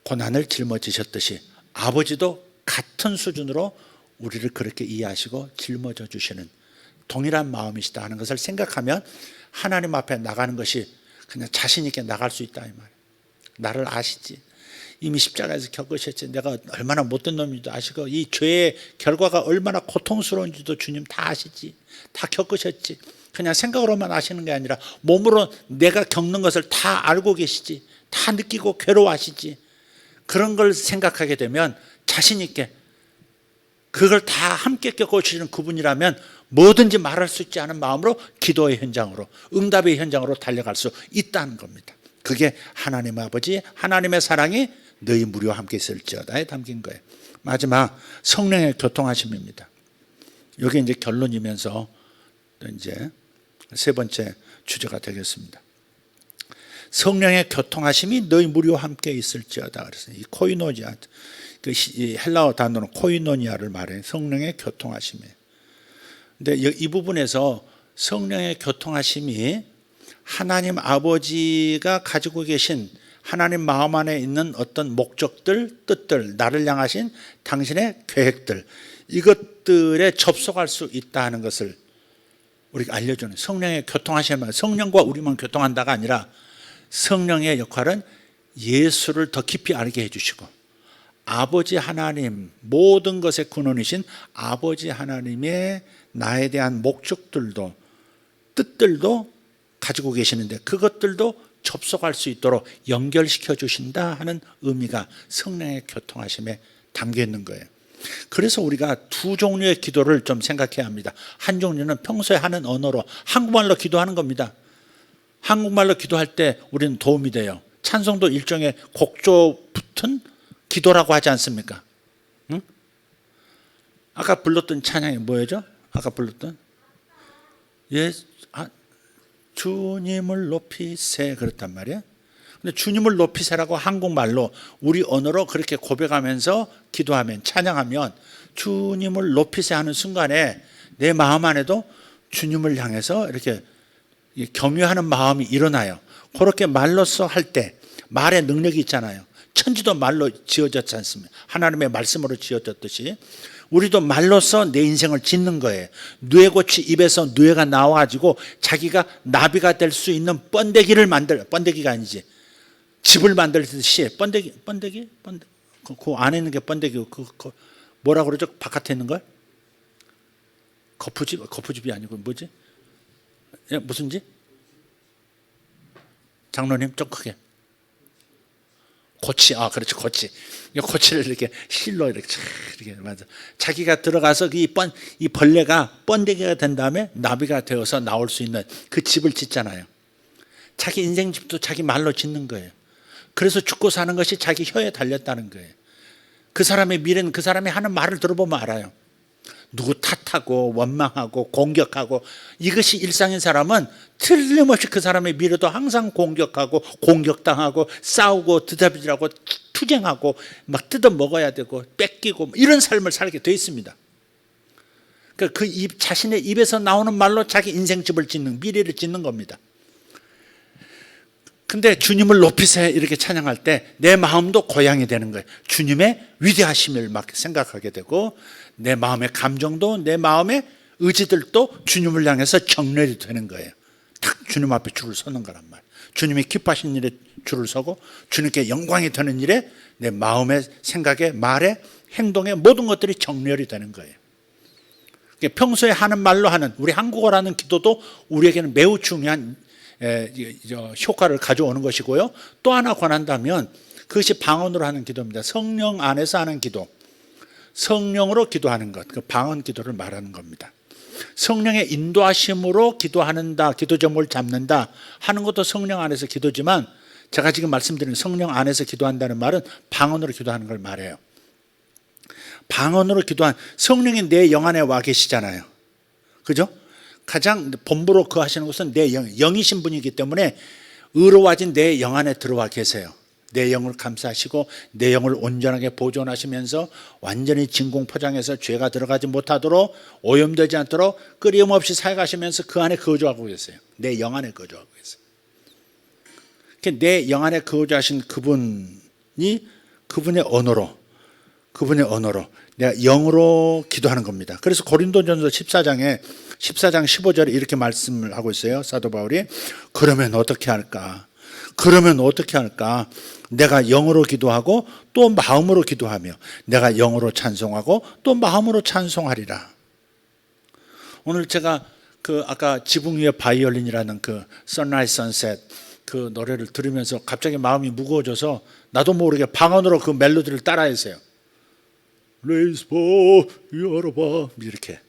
고난을 짊어지셨듯이 아버지도 같은 수준으로 우리를 그렇게 이해하시고 짊어져 주시는 동일한 마음이시다 하는 것을 생각하면 하나님 앞에 나가는 것이 그냥 자신 있게 나갈 수 있다 이 말이에요. 나를 아시지. 이미 십자가에서 겪으셨지. 내가 얼마나 못된 놈인지도 아시고 이 죄의 결과가 얼마나 고통스러운지도 주님 다 아시지. 다 겪으셨지. 그냥 생각으로만 아시는 게 아니라 몸으로 내가 겪는 것을 다 알고 계시지. 다 느끼고 괴로워하시지. 그런 걸 생각하게 되면 자신 있게 그걸 다 함께 겪어주시는 그분이라면 뭐든지 말할 수 있지 않은 마음으로 기도의 현장으로 응답의 현장으로 달려갈 수 있다는 겁니다. 그게 하나님 아버지 하나님의 사랑이 너희 무리와 함께 있을지어다에 담긴 거예요. 마지막 성령의 교통하심입니다. 이게 이제 결론이면서 이제 세 번째 주제가 되겠습니다. 성령의 교통하심이 너희 무리와 함께 있을지어다. 그래서 이 코이노니아, 이 헬라어 단어는 코이노니아를 말해요. 성령의 교통하심이에요. 근데 이 부분에서 성령의 교통하심이 하나님 아버지가 가지고 계신 하나님 마음 안에 있는 어떤 목적들, 뜻들, 나를 향하신 당신의 계획들, 이것들에 접속할 수 있다는 것을 우리가 알려주는 성령의 교통하심은 성령과 우리만 교통한다가 아니라 성령의 역할은 예수를 더 깊이 알게 해주시고 아버지 하나님, 모든 것의 근원이신 아버지 하나님의 나에 대한 목적들도 뜻들도 가지고 계시는데 그것들도 접속할 수 있도록 연결시켜 주신다 하는 의미가 성령의 교통하심에 담겨 있는 거예요. 그래서 우리가 두 종류의 기도를 좀 생각해야 합니다. 한 종류는 평소에 하는 언어로 한국말로 기도하는 겁니다. 한국말로 기도할 때 우리는 도움이 돼요. 찬송도 일종의 곡조 붙은 기도라고 하지 않습니까? 응? 아까 불렀던 찬양이 뭐였죠? 아까 불렀던 주님을 높이세 그렇단 말이에요. 근데 주님을 높이세라고 한국말로 우리 언어로 그렇게 고백하면서 기도하면 찬양하면 주님을 높이세 하는 순간에 내 마음 안에도 주님을 향해서 이렇게 경외하는 마음이 일어나요. 그렇게 말로써 할 때 말의 능력이 있잖아요. 천지도 말로 지어졌지 않습니까? 하나님의 말씀으로 지어졌듯이 우리도 말로써 내 인생을 짓는 거예요. 뇌고치 입에서 뇌가 나와가지고 자기가 나비가 될 수 있는 번데기가 아니지. 집을 만들듯이 번데기? 그 안에 있는 게 번데기고 그 뭐라 그러죠? 바깥에 있는 걸? 거푸집이 아니고 뭐지? 무슨 집? 장로님 좀 크게. 고치, 그렇지, 고치. 이 고치를 이렇게 실로 이렇게 맞아. 자기가 들어가서 이 벌레가 번데기가 된 다음에 나비가 되어서 나올 수 있는 그 집을 짓잖아요. 자기 인생 집도 자기 말로 짓는 거예요. 그래서 죽고 사는 것이 자기 혀에 달렸다는 거예요. 그 사람의 미래는 그 사람이 하는 말을 들어보면 알아요. 누구 탓하고 원망하고 공격하고 이것이 일상인 사람은 틀림없이 그 사람의 미래도 항상 공격하고 공격당하고 싸우고 드다비질하고 투쟁하고 막 뜯어먹어야 되고 뺏기고 이런 삶을 살게 돼 있습니다. 그러니까 자신의 입에서 나오는 말로 자기 인생집을 짓는, 미래를 짓는 겁니다. 근데 주님을 높이세 이렇게 찬양할 때 내 마음도 고향이 되는 거예요. 주님의 위대하심을 막 생각하게 되고 내 마음의 감정도 내 마음의 의지들도 주님을 향해서 정렬이 되는 거예요. 딱 주님 앞에 줄을 서는 거란 말이에요. 주님이 기뻐하시는 일에 줄을 서고 주님께 영광이 되는 일에 내 마음의 생각에 말에 행동에 모든 것들이 정렬이 되는 거예요. 평소에 하는 말로 하는 우리 한국어라는 기도도 우리에게는 매우 중요한 효과를 가져오는 것이고요. 또 하나 권한다면 그것이 방언으로 하는 기도입니다. 성령 안에서 하는 기도, 성령으로 기도하는 것, 그 방언 기도를 말하는 겁니다. 성령의 인도하심으로 기도하는다, 기도 제목을 잡는다 하는 것도 성령 안에서 기도지만 제가 지금 말씀드린 성령 안에서 기도한다는 말은 방언으로 기도하는 걸 말해요. 방언으로 기도한 성령이 내 영 안에 와 계시잖아요. 그죠? 가장 본부로 거하시는 것은 내 영이신 분이기 때문에 의로워진 내 영 안에 들어와 계세요. 내 영을 감싸시고 내 영을 온전하게 보존하시면서 완전히 진공포장해서 죄가 들어가지 못하도록 오염되지 않도록 끊임없이 사역하시면서 그 안에 거주하고 계세요. 내 영 안에 거주하고 계세요. 내 영 안에 거주하신 그분의 언어로 내가 영으로 기도하는 겁니다. 그래서 고린도전서 14장 15절에 이렇게 말씀을 하고 있어요. 사도 바울이 그러면 어떻게 할까? 내가 영으로 기도하고 또 마음으로 기도하며 내가 영으로 찬송하고 또 마음으로 찬송하리라. 오늘 제가 아까 지붕 위의 바이올린이라는 그 Sunrise Sunset 그 노래를 들으면서 갑자기 마음이 무거워져서 나도 모르게 방언으로 그 멜로디를 따라했어요. 레이스포 열어봐 이렇게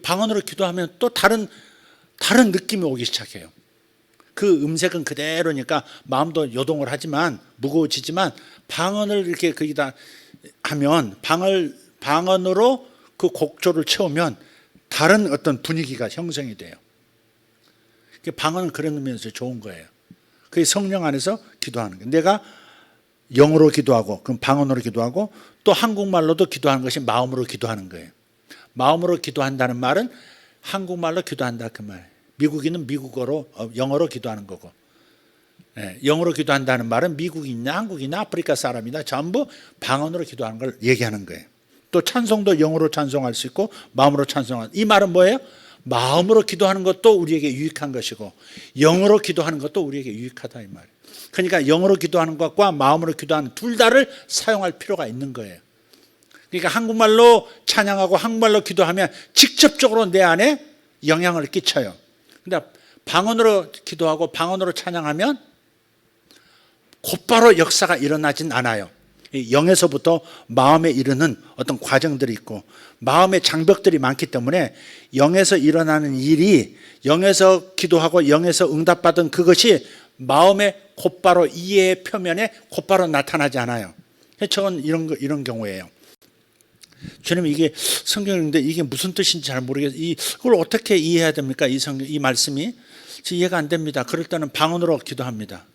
방언으로 기도하면 또 다른 느낌이 오기 시작해요. 그 음색은 그대로니까 마음도 요동을 하지만 무거워지지만 방언을 이렇게 거기다 하면 방언으로 그 곡조를 채우면 다른 어떤 분위기가 형성이 돼요. 방언은 그런 의미에서 좋은 거예요. 그게 성령 안에서 기도하는 거예요. 내가 영어로 기도하고 그럼 방언으로 기도하고 또 한국말로도 기도하는 것이 마음으로 기도하는 거예요. 마음으로 기도한다는 말은 한국말로 기도한다 그 말. 미국인은 미국어로 영어로 기도하는 거고 영어로 기도한다는 말은 미국인이나 한국이나 아프리카 사람이나 전부 방언으로 기도하는 걸 얘기하는 거예요. 또 찬송도 영어로 찬송할 수 있고 마음으로 찬송하는 이 말은 뭐예요? 마음으로 기도하는 것도 우리에게 유익한 것이고 영어로 기도하는 것도 우리에게 유익하다 이 말이에요. 그러니까 영어로 기도하는 것과 마음으로 기도하는 둘 다를 사용할 필요가 있는 거예요. 그러니까 한국말로 찬양하고 한국말로 기도하면 직접적으로 내 안에 영향을 끼쳐요. 근데 방언으로 기도하고 방언으로 찬양하면 곧바로 역사가 일어나진 않아요. 영에서부터 마음에 이르는 어떤 과정들이 있고 마음의 장벽들이 많기 때문에 영에서 일어나는 일이 영에서 기도하고 영에서 응답받은 그것이 마음의 곧바로 이해의 표면에 곧바로 나타나지 않아요. 저는 이런 경우예요. 주님 이게 성경인데 이게 무슨 뜻인지 잘 모르겠어요. 이걸 어떻게 이해해야 됩니까? 이 말씀이 이해가 안 됩니다. 그럴 때는 방언으로 기도합니다.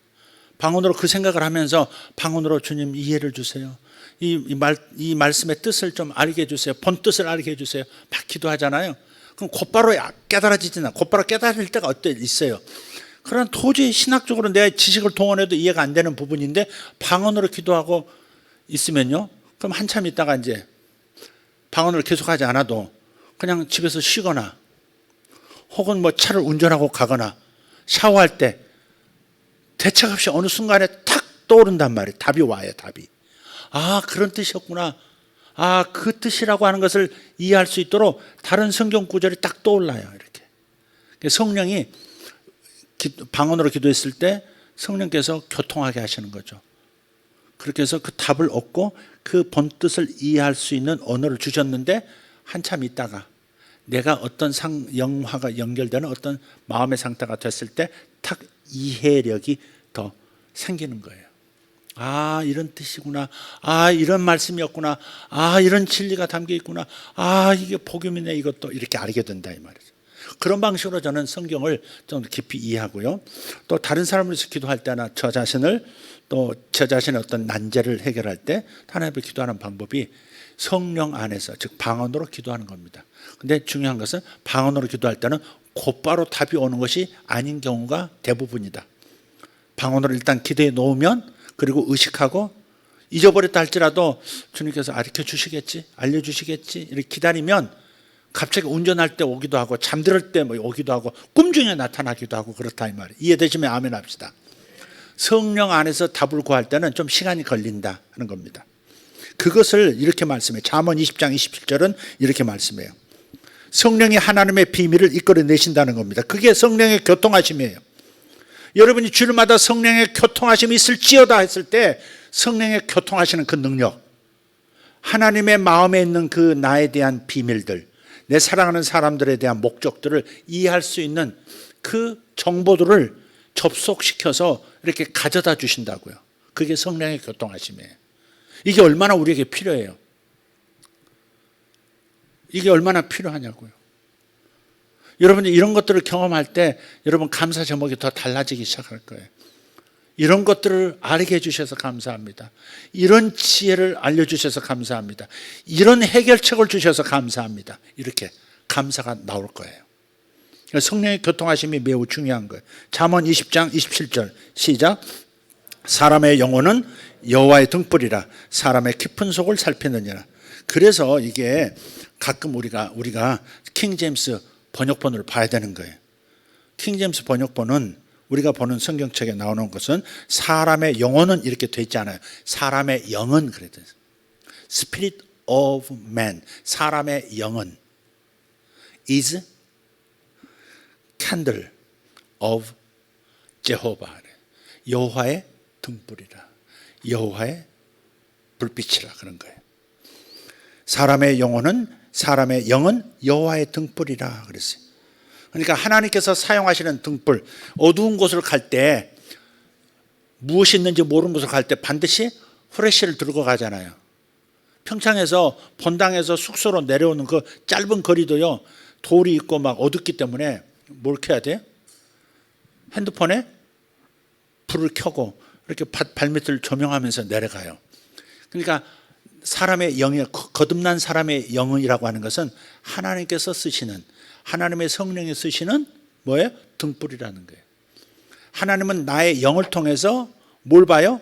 방언으로 그 생각을 하면서 방언으로 주님 이해를 주세요. 이 말씀의 뜻을 좀 알게 해주세요. 본 뜻을 알게 해주세요. 막 기도하잖아요. 그럼 곧바로 깨달아지진 않아요. 곧바로 깨달을 때가 있어요. 그러나 도저히 신학적으로 내 지식을 동원해도 이해가 안 되는 부분인데 방언으로 기도하고 있으면요. 그럼 한참 있다가 이제 방언을 계속하지 않아도 그냥 집에서 쉬거나 혹은 뭐 차를 운전하고 가거나 샤워할 때 대책 없이 어느 순간에 탁 떠오른단 말이에요. 답이 와요. 답이. 아 그런 뜻이었구나. 아 그 뜻이라고 하는 것을 이해할 수 있도록 다른 성경 구절이 딱 떠올라요. 이렇게 성령이 방언으로 기도했을 때 성령께서 교통하게 하시는 거죠. 그렇게 해서 그 답을 얻고 그 본뜻을 이해할 수 있는 언어를 주셨는데 한참 있다가 내가 어떤 영화가 연결되는 어떤 마음의 상태가 됐을 때 탁 이해력이 더 생기는 거예요. 아, 이런 뜻이구나. 아, 이런 말씀이었구나. 아, 이런 진리가 담겨 있구나. 아, 이게 복음이네. 이것도 이렇게 알게 된다 이 말이죠. 그런 방식으로 저는 성경을 좀 깊이 이해하고요. 또 다른 사람을 위해서 기도할 때나 저 자신을 또 저 자신의 어떤 난제를 해결할 때 하나님 앞에 기도하는 방법이 성령 안에서, 즉 방언으로 기도하는 겁니다. 근데 중요한 것은 방언으로 기도할 때는 곧바로 답이 오는 것이 아닌 경우가 대부분이다. 방언으로 일단 기도해 놓으면, 그리고 의식하고 잊어버렸다 할지라도 주님께서 가르쳐 주시겠지, 알려주시겠지 이렇게 기다리면 갑자기 운전할 때 오기도 하고 잠들 때 오기도 하고 꿈 중에 나타나기도 하고 그렇다 이 말이에요. 이해되시면 아멘 합시다. 성령 안에서 답을 구할 때는 좀 시간이 걸린다 하는 겁니다. 그것을 이렇게 말씀해요. 잠언 20장 27절은 이렇게 말씀해요. 성령이 하나님의 비밀을 이끌어내신다는 겁니다. 그게 성령의 교통하심이에요. 여러분이 주일마다 성령의 교통하심이 있을지어다 했을 때 성령의 교통하시는 그 능력, 하나님의 마음에 있는 그 나에 대한 비밀들, 내 사랑하는 사람들에 대한 목적들을 이해할 수 있는 그 정보들을 접속시켜서 이렇게 가져다 주신다고요. 그게 성령의 교통하심이에요. 이게 얼마나 우리에게 필요해요. 이게 얼마나 필요하냐고요. 여러분이 이런 것들을 경험할 때 여러분 감사 제목이 더 달라지기 시작할 거예요. 이런 것들을 알게 해주셔서 감사합니다. 이런 지혜를 알려주셔서 감사합니다. 이런 해결책을 주셔서 감사합니다. 이렇게 감사가 나올 거예요. 성령의 교통하심이 매우 중요한 거예요. 잠언 20장 27절 시작. 사람의 영혼은 여호와의 등불이라 사람의 깊은 속을 살피느니라. 그래서 이게 가끔 우리가 킹제임스 번역본을 봐야 되는 거예요. 킹제임스 번역본은 우리가 보는 성경책에 나오는 것은 사람의 영혼은 이렇게 돼 있잖아요. 사람의 영은 그래도 Spirit of man, 사람의 영은 is candle of Jehovah, 여호와의 등불이라, 여호와의 불빛이라 그런 거예요. 사람의 영혼은 여호와의 등불이라 그랬어요. 그러니까 하나님께서 사용하시는 등불, 어두운 곳을 갈 때 무엇이 있는지 모르는 곳을 갈 때 반드시 후레쉬를 들고 가잖아요. 평창에서 본당에서 숙소로 내려오는 그 짧은 거리도요, 돌이 있고 막 어둡기 때문에 뭘 켜야 돼요? 핸드폰에 불을 켜고 이렇게 발밑을 조명하면서 내려가요. 그러니까 사람의 영이, 거듭난 사람의 영이라고 하는 것은 하나님께서 쓰시는, 하나님의 성령이 쓰시는 뭐예요? 등불이라는 거예요. 하나님은 나의 영을 통해서 뭘 봐요?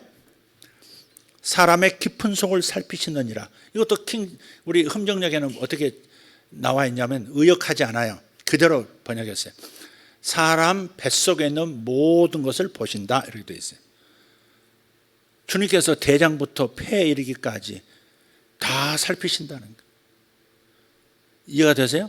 사람의 깊은 속을 살피시느니라. 이것도 우리 흠정역에는 어떻게 나와 있냐면 의역하지 않아요. 그대로 번역했어요. 사람 뱃속에 있는 모든 것을 보신다 이렇게 되어 있어요. 주님께서 대장부터 폐에 이르기까지 다 살피신다는 거예요. 이해가 되세요?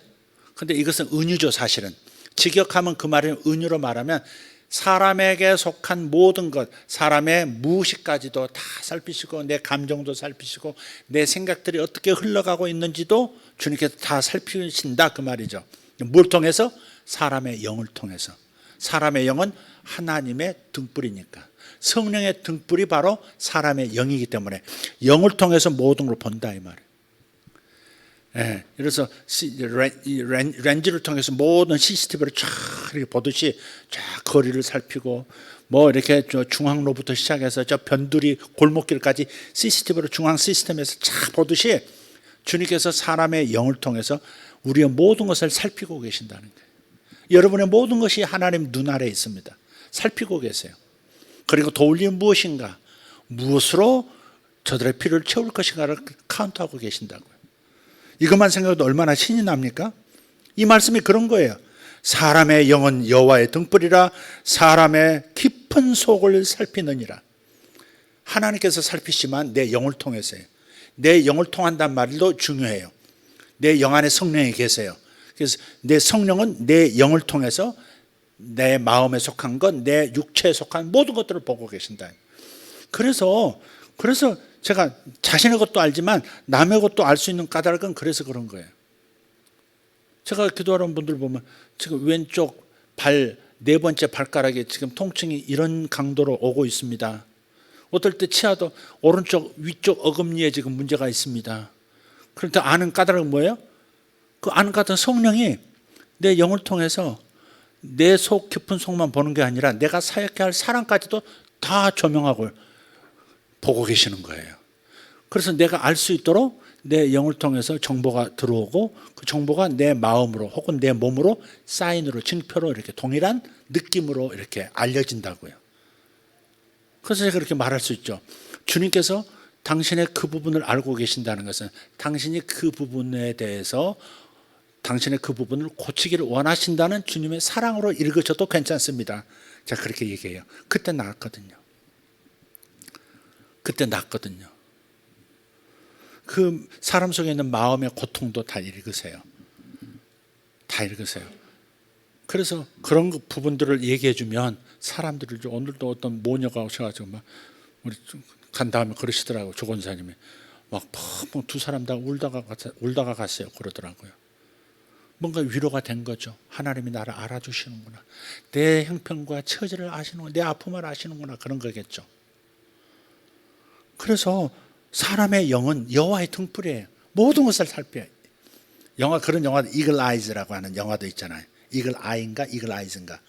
근데 이것은 은유죠. 사실은 직역하면 그 말은 은유로 말하면 사람에게 속한 모든 것, 사람의 무의식까지도 다 살피시고 내 감정도 살피시고 내 생각들이 어떻게 흘러가고 있는지도 주님께서 다 살피신다 그 말이죠. 뭘 통해서? 사람의 영을 통해서. 사람의 영은 하나님의 등불이니까, 성령의 등불이 바로 사람의 영이기 때문에 영을 통해서 모든 걸 본다 이 말이에요. 예, 그래서 렌즈를 통해서 모든 CCTV를 쫙 이렇게 보듯이 쫙 거리를 살피고 뭐 이렇게 저 중앙로부터 시작해서 저 변두리 골목길까지 CCTV로 중앙 시스템에서 쫙 보듯이 주님께서 사람의 영을 통해서 우리의 모든 것을 살피고 계신다는 거예요. 여러분의 모든 것이 하나님 눈 아래에 있습니다. 살피고 계세요. 그리고 도울림이 무엇인가, 무엇으로 저들의 필요를 채울 것인가를 카운트하고 계신다고요. 이것만 생각해도 얼마나 신이 납니까? 이 말씀이 그런 거예요. 사람의 영은 여호와의 등불이라 사람의 깊은 속을 살피느니라. 하나님께서 살피시지만 내 영을 통해서요. 내 영을 통한다는 말도 중요해요. 내 영 안에 성령이 계세요. 그래서 내 성령은 내 영을 통해서 내 마음에 속한 것, 내 육체에 속한 모든 것들을 보고 계신다. 그래서 제가 자신의 것도 알지만 남의 것도 알 수 있는 까닭은 그래서 그런 거예요. 제가 기도하는 분들 보면 지금 왼쪽 발 4번째 발가락에 지금 통증이 이런 강도로 오고 있습니다. 어떨 때 치아도 오른쪽 위쪽 어금니에 지금 문제가 있습니다. 그런데 아는 까닭은 뭐예요? 그 아는 까닭은 성령이 내 영을 통해서 내 속 깊은 속만 보는 게 아니라 내가 사역해야 할 사람까지도 다 조명하고 보고 계시는 거예요. 그래서 내가 알 수 있도록 내 영을 통해서 정보가 들어오고 그 정보가 내 마음으로 혹은 내 몸으로 사인으로 징표로 이렇게 동일한 느낌으로 이렇게 알려진다고요. 그래서 제가 그렇게 말할 수 있죠. 주님께서 당신의 그 부분을 알고 계신다는 것은 당신이 그 부분에 대해서 당신의 그 부분을 고치기를 원하신다는 주님의 사랑으로 읽으셔도 괜찮습니다. 제가 그렇게 얘기해요. 그때 나았거든요. 그때 낫거든요. 그 사람 속에 있는 마음의 고통도 다 읽으세요. 다 읽으세요. 그래서 그런 부분들을 얘기해 주면 사람들을 오늘도 어떤 모녀가 오셔가지고 막 우리 간 다음에 그러시더라고요. 조 권사님이 막 두 사람 다 울다가 갔어요. 그러더라고요. 뭔가 위로가 된 거죠. 하나님이 나를 알아주시는구나. 내 형편과 처지를 아시는구나. 내 아픔을 아시는구나. 그런 거겠죠. 그래서 사람의 영은 여호와의 등불이에요. 모든 것을 살펴요. 그런 영화 이글 아이즈라고 하는 영화도 있잖아요. 이글 아이인가 이글 아이즈인가.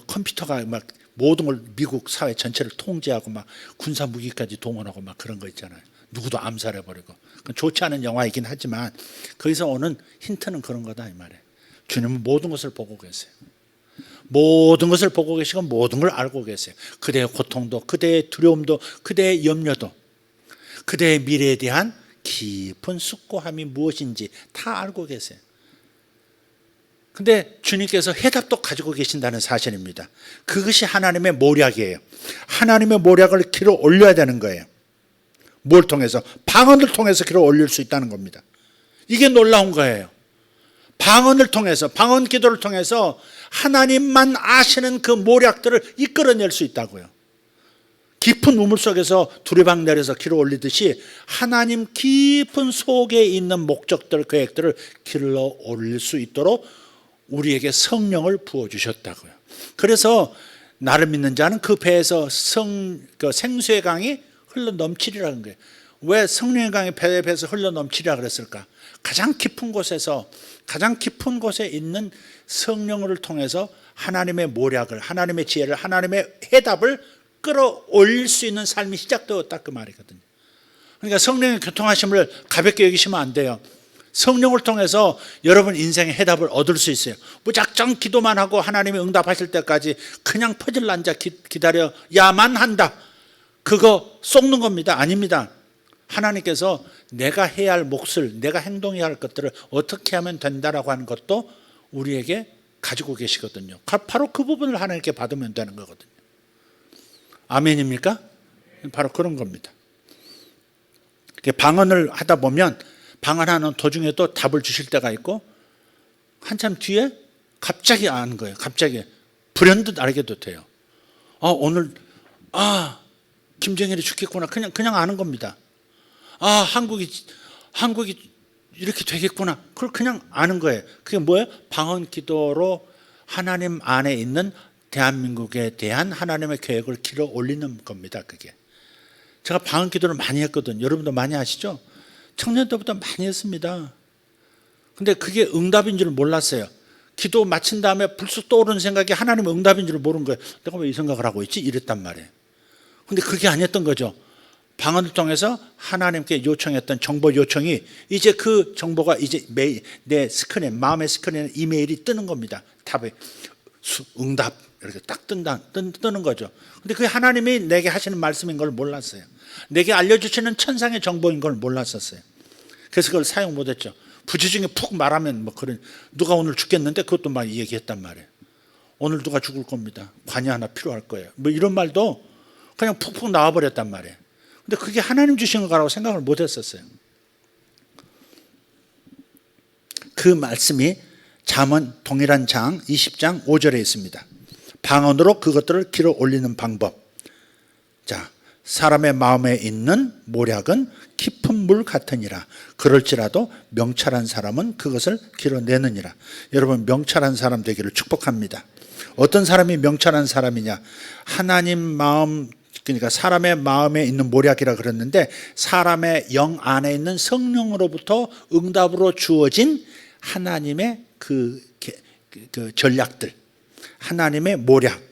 컴퓨터가 막 모든 걸 미국 사회 전체를 통제하고 막 군사 무기까지 동원하고 막 그런 거 있잖아요. 누구도 암살해 버리고. 좋지 않은 영화이긴 하지만 거기서 오는 힌트는 그런 거다 이 말이에요. 주님은 모든 것을 보고 계세요. 모든 것을 보고 계시고 모든 걸 알고 계세요. 그대의 고통도, 그대의 두려움도, 그대의 염려도, 그대의 미래에 대한 깊은 숙고함이 무엇인지 다 알고 계세요. 근데 주님께서 해답도 가지고 계신다는 사실입니다. 그것이 하나님의 모략이에요. 하나님의 모략을 길어 올려야 되는 거예요. 뭘 통해서? 방언을 통해서 길어 올릴 수 있다는 겁니다. 이게 놀라운 거예요. 방언을 통해서, 방언 기도를 통해서 하나님만 아시는 그 모략들을 이끌어낼 수 있다고요. 깊은 우물 속에서 두리방 내려서 길어 올리듯이 하나님 깊은 속에 있는 목적들, 계획들을 길러 올릴 수 있도록 우리에게 성령을 부어주셨다고요. 그래서 나를 믿는 자는 그 배에서 생수의 강이 흘러 넘치리라는 거예요. 왜 성령의 강이 배에서 흘러 넘치리라 그랬을까? 가장 깊은 곳에 있는 성령을 통해서 하나님의 모략을, 하나님의 지혜를, 하나님의 해답을 끌어올릴 수 있는 삶이 시작되었다 그 말이거든요. 그러니까 성령의 교통하심을 가볍게 여기시면 안 돼요. 성령을 통해서 여러분 인생의 해답을 얻을 수 있어요. 무작정 기도만 하고 하나님이 응답하실 때까지 그냥 퍼즐 앉아 기다려야만 한다. 그거 속는 겁니다. 아닙니다. 하나님께서 내가 해야 할 몫을, 내가 행동해야 할 것들을 어떻게 하면 된다라고 하는 것도 우리에게 가지고 계시거든요. 바로 그 부분을 하나님께 받으면 되는 거거든요. 아멘입니까? 바로 그런 겁니다. 방언을 하다 보면 방언하는 도중에도 답을 주실 때가 있고 한참 뒤에 갑자기 아는 거예요. 갑자기 불현듯 알게도 돼요. 오늘 김정일이 죽겠구나. 그냥 아는 겁니다. 한국이 이렇게 되겠구나. 그걸 그냥 아는 거예요. 그게 뭐예요? 방언 기도로 하나님 안에 있는 대한민국에 대한 하나님의 계획을 길어 올리는 겁니다. 그게. 제가 방언 기도를 많이 했거든요. 여러분도 많이 아시죠? 청년 때부터 많이 했습니다. 근데 그게 응답인 줄 몰랐어요. 기도 마친 다음에 불쑥 떠오르는 생각이 하나님의 응답인 줄 모르는 거예요. 내가 왜 이 생각을 하고 있지? 이랬단 말이에요. 근데 그게 아니었던 거죠. 방언을 통해서 하나님께 요청했던 정보 요청이 이제 그 정보가 이제 내 스크린, 마음의 스크린에 이메일이 뜨는 겁니다. 답에 응답 이렇게 딱 뜨는 거죠. 근데 그게 하나님이 내게 하시는 말씀인 걸 몰랐어요. 내게 알려주시는 천상의 정보인 걸 몰랐었어요. 그래서 그걸 사용 못했죠. 부지중에 푹 말하면 누가 오늘 죽겠는데 그것도 막 얘기했단 말이에요. 오늘 누가 죽을 겁니다. 관이 하나 필요할 거예요. 이런 말도 그냥 푹푹 나와버렸단 말이에요. 근데 그게 하나님 주신 거라고 생각을 못했었어요. 그 말씀이 잠언 동일한 장 20장 5절에 있습니다. 방언으로 그것들을 길어 올리는 방법. 자, 사람의 마음에 있는 모략은 깊은 물 같으니라. 그럴지라도 명철한 사람은 그것을 길어내느니라. 여러분, 명철한 사람 되기를 축복합니다. 어떤 사람이 명철한 사람이냐? 하나님 마음, 그러니까 사람의 마음에 있는 모략이라 그랬는데, 사람의 영 안에 있는 성령으로부터 응답으로 주어진 하나님의 그 전략들, 하나님의 모략,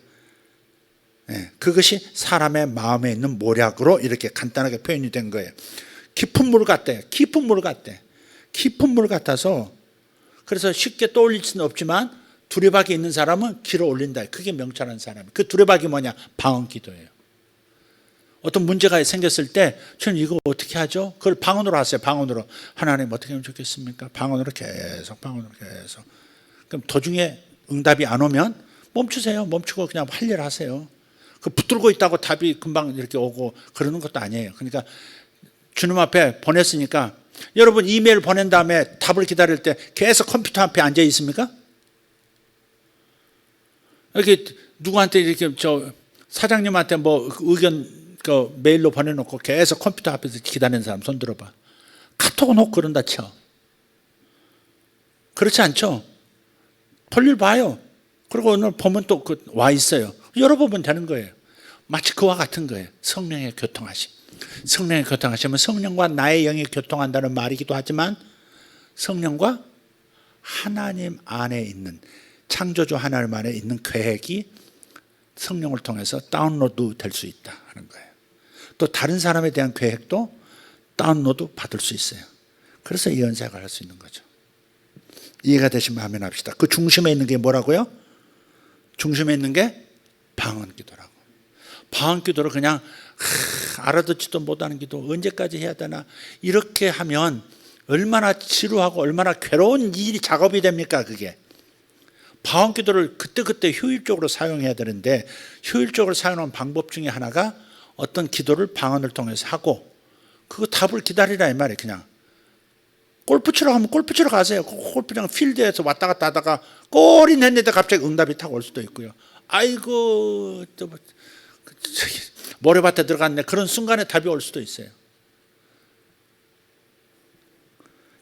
그것이 사람의 마음에 있는 모략으로 이렇게 간단하게 표현이 된 거예요. 깊은 물 같대. 깊은 물 같대. 깊은 물 같아서, 그래서 쉽게 떠올릴 수는 없지만 두레박이 있는 사람은 길어 올린다. 그게 명철한 사람. 그 두레박이 뭐냐? 방언 기도예요. 어떤 문제가 생겼을 때 저는 이거 어떻게 하죠? 그걸 방언으로 하세요. 방언으로. 하나님 어떻게 하면 좋겠습니까? 방언으로 계속. 그럼 도중에 응답이 안 오면 멈추세요. 멈추고 그냥 할 일 하세요. 그 붙들고 있다고 답이 금방 이렇게 오고 그러는 것도 아니에요. 그러니까 주님 앞에 보냈으니까, 여러분 이메일 보낸 다음에 답을 기다릴 때 계속 컴퓨터 앞에 앉아 있습니까? 이렇게 누구한테 이렇게 사장님한테 뭐 의견 메일로 보내놓고 계속 컴퓨터 앞에서 기다리는 사람 손 들어봐. 카톡 놓고 그런다 쳐. 그렇지 않죠? 볼일 봐요. 그리고 오늘 보면 또 와 있어요. 열어보면 되는 거예요. 마치 그와 같은 거예요. 성령의 교통하심. 성령의 교통하심은 성령과 나의 영이 교통한다는 말이기도 하지만, 성령과 하나님 안에 있는, 창조주 하나님 안에 있는 계획이 성령을 통해서 다운로드 될 수 있다 하는 거예요. 또 다른 사람에 대한 계획도 다운로드 받을 수 있어요. 그래서 이 연세가 할 수 있는 거죠. 이해가 되시면 아멘 합시다. 그 중심에 있는 게 뭐라고요? 중심에 있는 게 방언 기도라고. 방언 기도를 그냥 알아듣지도 못하는 기도 언제까지 해야 되나, 이렇게 하면 얼마나 지루하고 얼마나 괴로운 일이 작업이 됩니까? 그게 방언 기도를 그때그때 효율적으로 사용해야 되는데, 효율적으로 사용하는 방법 중에 하나가 어떤 기도를 방언을 통해서 하고 그 답을 기다리라 이 말이에요. 그냥 골프 치러 가면 골프 치러 가세요. 골프장 필드에서 왔다 갔다 하다가 골이 냈는데 갑자기 응답이 탁 올 수도 있고요. 아이고 또 모래밭에 들어갔네. 그런 순간에 답이 올 수도 있어요.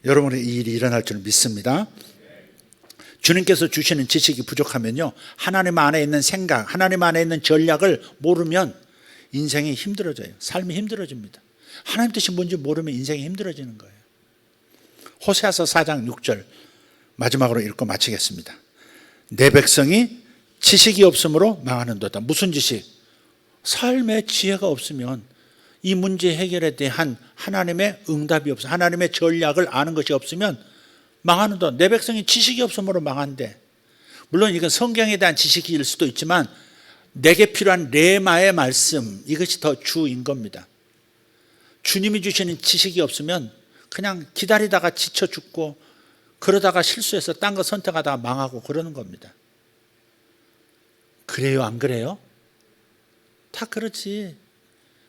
여러분의 이 일이 일어날 줄 믿습니다. 주님께서 주시는 지식이 부족하면요, 하나님 안에 있는 생각, 하나님 안에 있는 전략을 모르면 인생이 힘들어져요. 삶이 힘들어집니다. 하나님 뜻이 뭔지 모르면 인생이 힘들어지는 거예요. 호세아서 4장 6절 마지막으로 읽고 마치겠습니다. 내 백성이 지식이 없으므로 망하는도다. 무슨 지식? 삶의 지혜가 없으면, 이 문제 해결에 대한 하나님의 응답이 없어, 하나님의 전략을 아는 것이 없으면 망하는도다. 내 백성이 지식이 없으므로 망한대. 물론 이건 성경에 대한 지식일 수도 있지만 내게 필요한 레마의 말씀, 이것이 더 주인 겁니다. 주님이 주시는 지식이 없으면 그냥 기다리다가 지쳐 죽고, 그러다가 실수해서 딴 거 선택하다가 망하고 그러는 겁니다. 그래요, 안 그래요? 다 그렇지.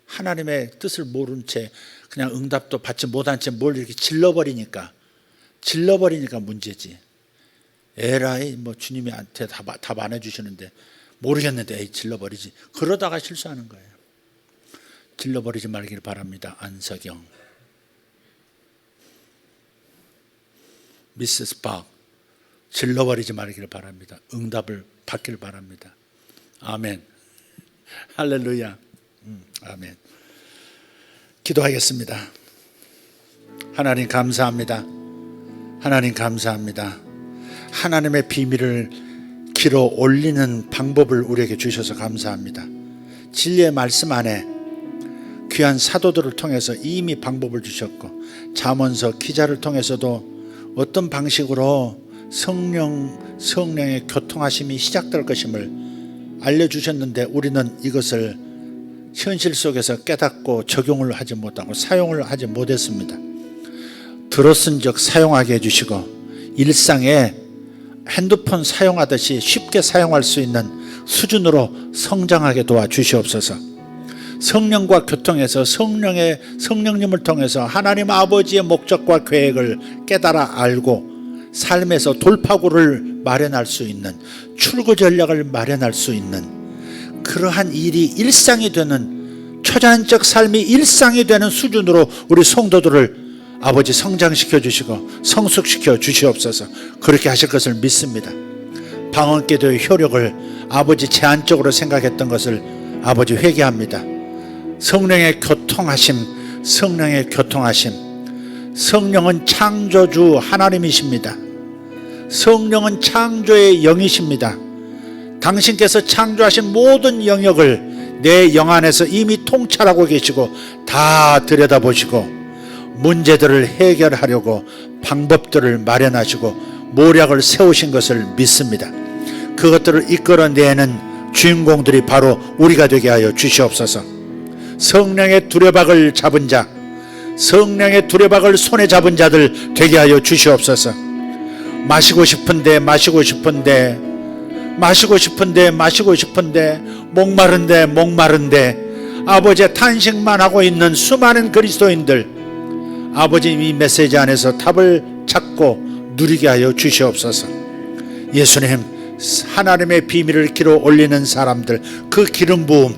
하나님의 뜻을 모른 채 그냥 응답도 받지 못한 채 뭘 이렇게 질러버리니까 문제지. 에라이 뭐 주님한테 답 안 해주시는데 모르겠는데 에이 질러버리지. 그러다가 실수하는 거예요. 질러버리지 말길 바랍니다. 안석영, 미세스 박, 질러버리지 말길 바랍니다. 응답을 받길 바랍니다. 아멘. 할렐루야. 아멘. 기도하겠습니다. 하나님 감사합니다. 하나님 감사합니다. 하나님의 비밀을 길어 올리는 방법을 우리에게 주셔서 감사합니다. 진리의 말씀 안에 귀한 사도들을 통해서 이미 방법을 주셨고, 잠언서 기자를 통해서도 어떤 방식으로 성령의 교통하심이 시작될 것임을 알려주셨는데, 우리는 이것을 현실 속에서 깨닫고 적용을 하지 못하고 사용을 하지 못했습니다. 들었은즉 사용하게 해주시고, 일상에 핸드폰 사용하듯이 쉽게 사용할 수 있는 수준으로 성장하게 도와주시옵소서. 성령과 교통해서 성령님을 통해서 하나님 아버지의 목적과 계획을 깨달아 알고 삶에서 돌파구를 마련할 수 있는, 출구 전략을 마련할 수 있는 그러한 일이 일상이 되는 초자연적 삶이 일상이 되는 수준으로 우리 성도들을 아버지 성장시켜 주시고 성숙시켜 주시옵소서. 그렇게 하실 것을 믿습니다. 방언기도의 효력을 아버지 제한적으로 생각했던 것을 아버지 회개합니다. 성령의 교통하심, 성령의 교통하심. 성령은 창조주 하나님이십니다. 성령은 창조의 영이십니다. 당신께서 창조하신 모든 영역을 내 영 안에서 이미 통찰하고 계시고 다 들여다보시고 문제들을 해결하려고 방법들을 마련하시고 모략을 세우신 것을 믿습니다. 그것들을 이끌어내는 주인공들이 바로 우리가 되게 하여 주시옵소서. 성령의 두레박을 잡은 자, 성령의 두레박을 손에 잡은 자들 되게 하여 주시옵소서. 마시고 싶은데 마시고 싶은데 마시고 싶은데 마시고 싶은데 목마른데 목마른데 아버지의 탄식만 하고 있는 수많은 그리스도인들, 아버지 이 메시지 안에서 답을 찾고 누리게 하여 주시옵소서. 예수님, 하나님의 비밀을 길어 올리는 사람들, 그 기름 부음,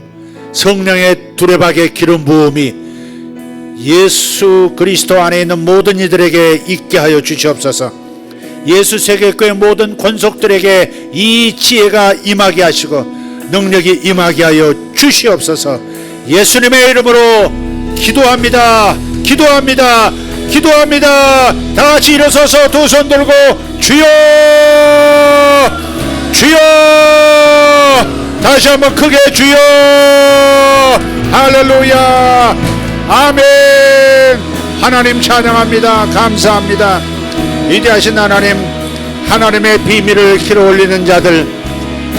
성령의 두레박의 기름 부음이 예수 그리스도 안에 있는 모든 이들에게 있게 하여 주시옵소서. 예수 세계교회 모든 권속들에게 이 지혜가 임하게 하시고 능력이 임하게 하여 주시옵소서. 예수님의 이름으로 기도합니다. 기도합니다. 기도합니다. 다 같이 일어서서 두 손 들고 주여, 주여, 다시 한번 크게 주여. 할렐루야. 아멘. 하나님 찬양합니다. 감사합니다. 위대하신 하나님, 하나님의 비밀을 길어 올리는 자들,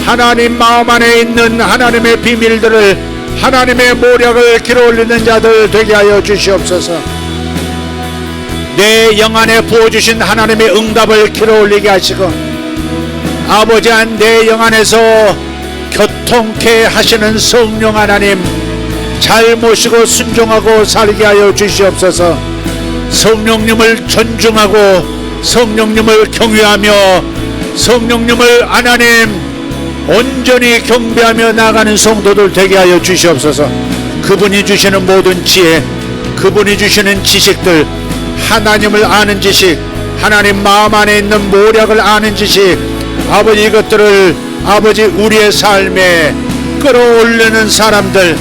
하나님 마음 안에 있는 하나님의 비밀들을, 하나님의 모략을 길어 올리는 자들 되게 하여 주시옵소서. 내 영 안에 부어주신 하나님의 응답을 길어 올리게 하시고 아버지 한 내 영 안에서 교통케 하시는 성령 하나님 잘 모시고 순종하고 살게 하여 주시옵소서. 성령님을 존중하고 성령님을 경외하며 성령님을 하나님 온전히 경배하며 나가는 성도들 되게 하여 주시옵소서. 그분이 주시는 모든 지혜, 그분이 주시는 지식들, 하나님을 아는 지식, 하나님 마음 안에 있는 모략을 아는 지식, 아버지 이것들을 아버지 우리의 삶에 끌어올리는 사람들,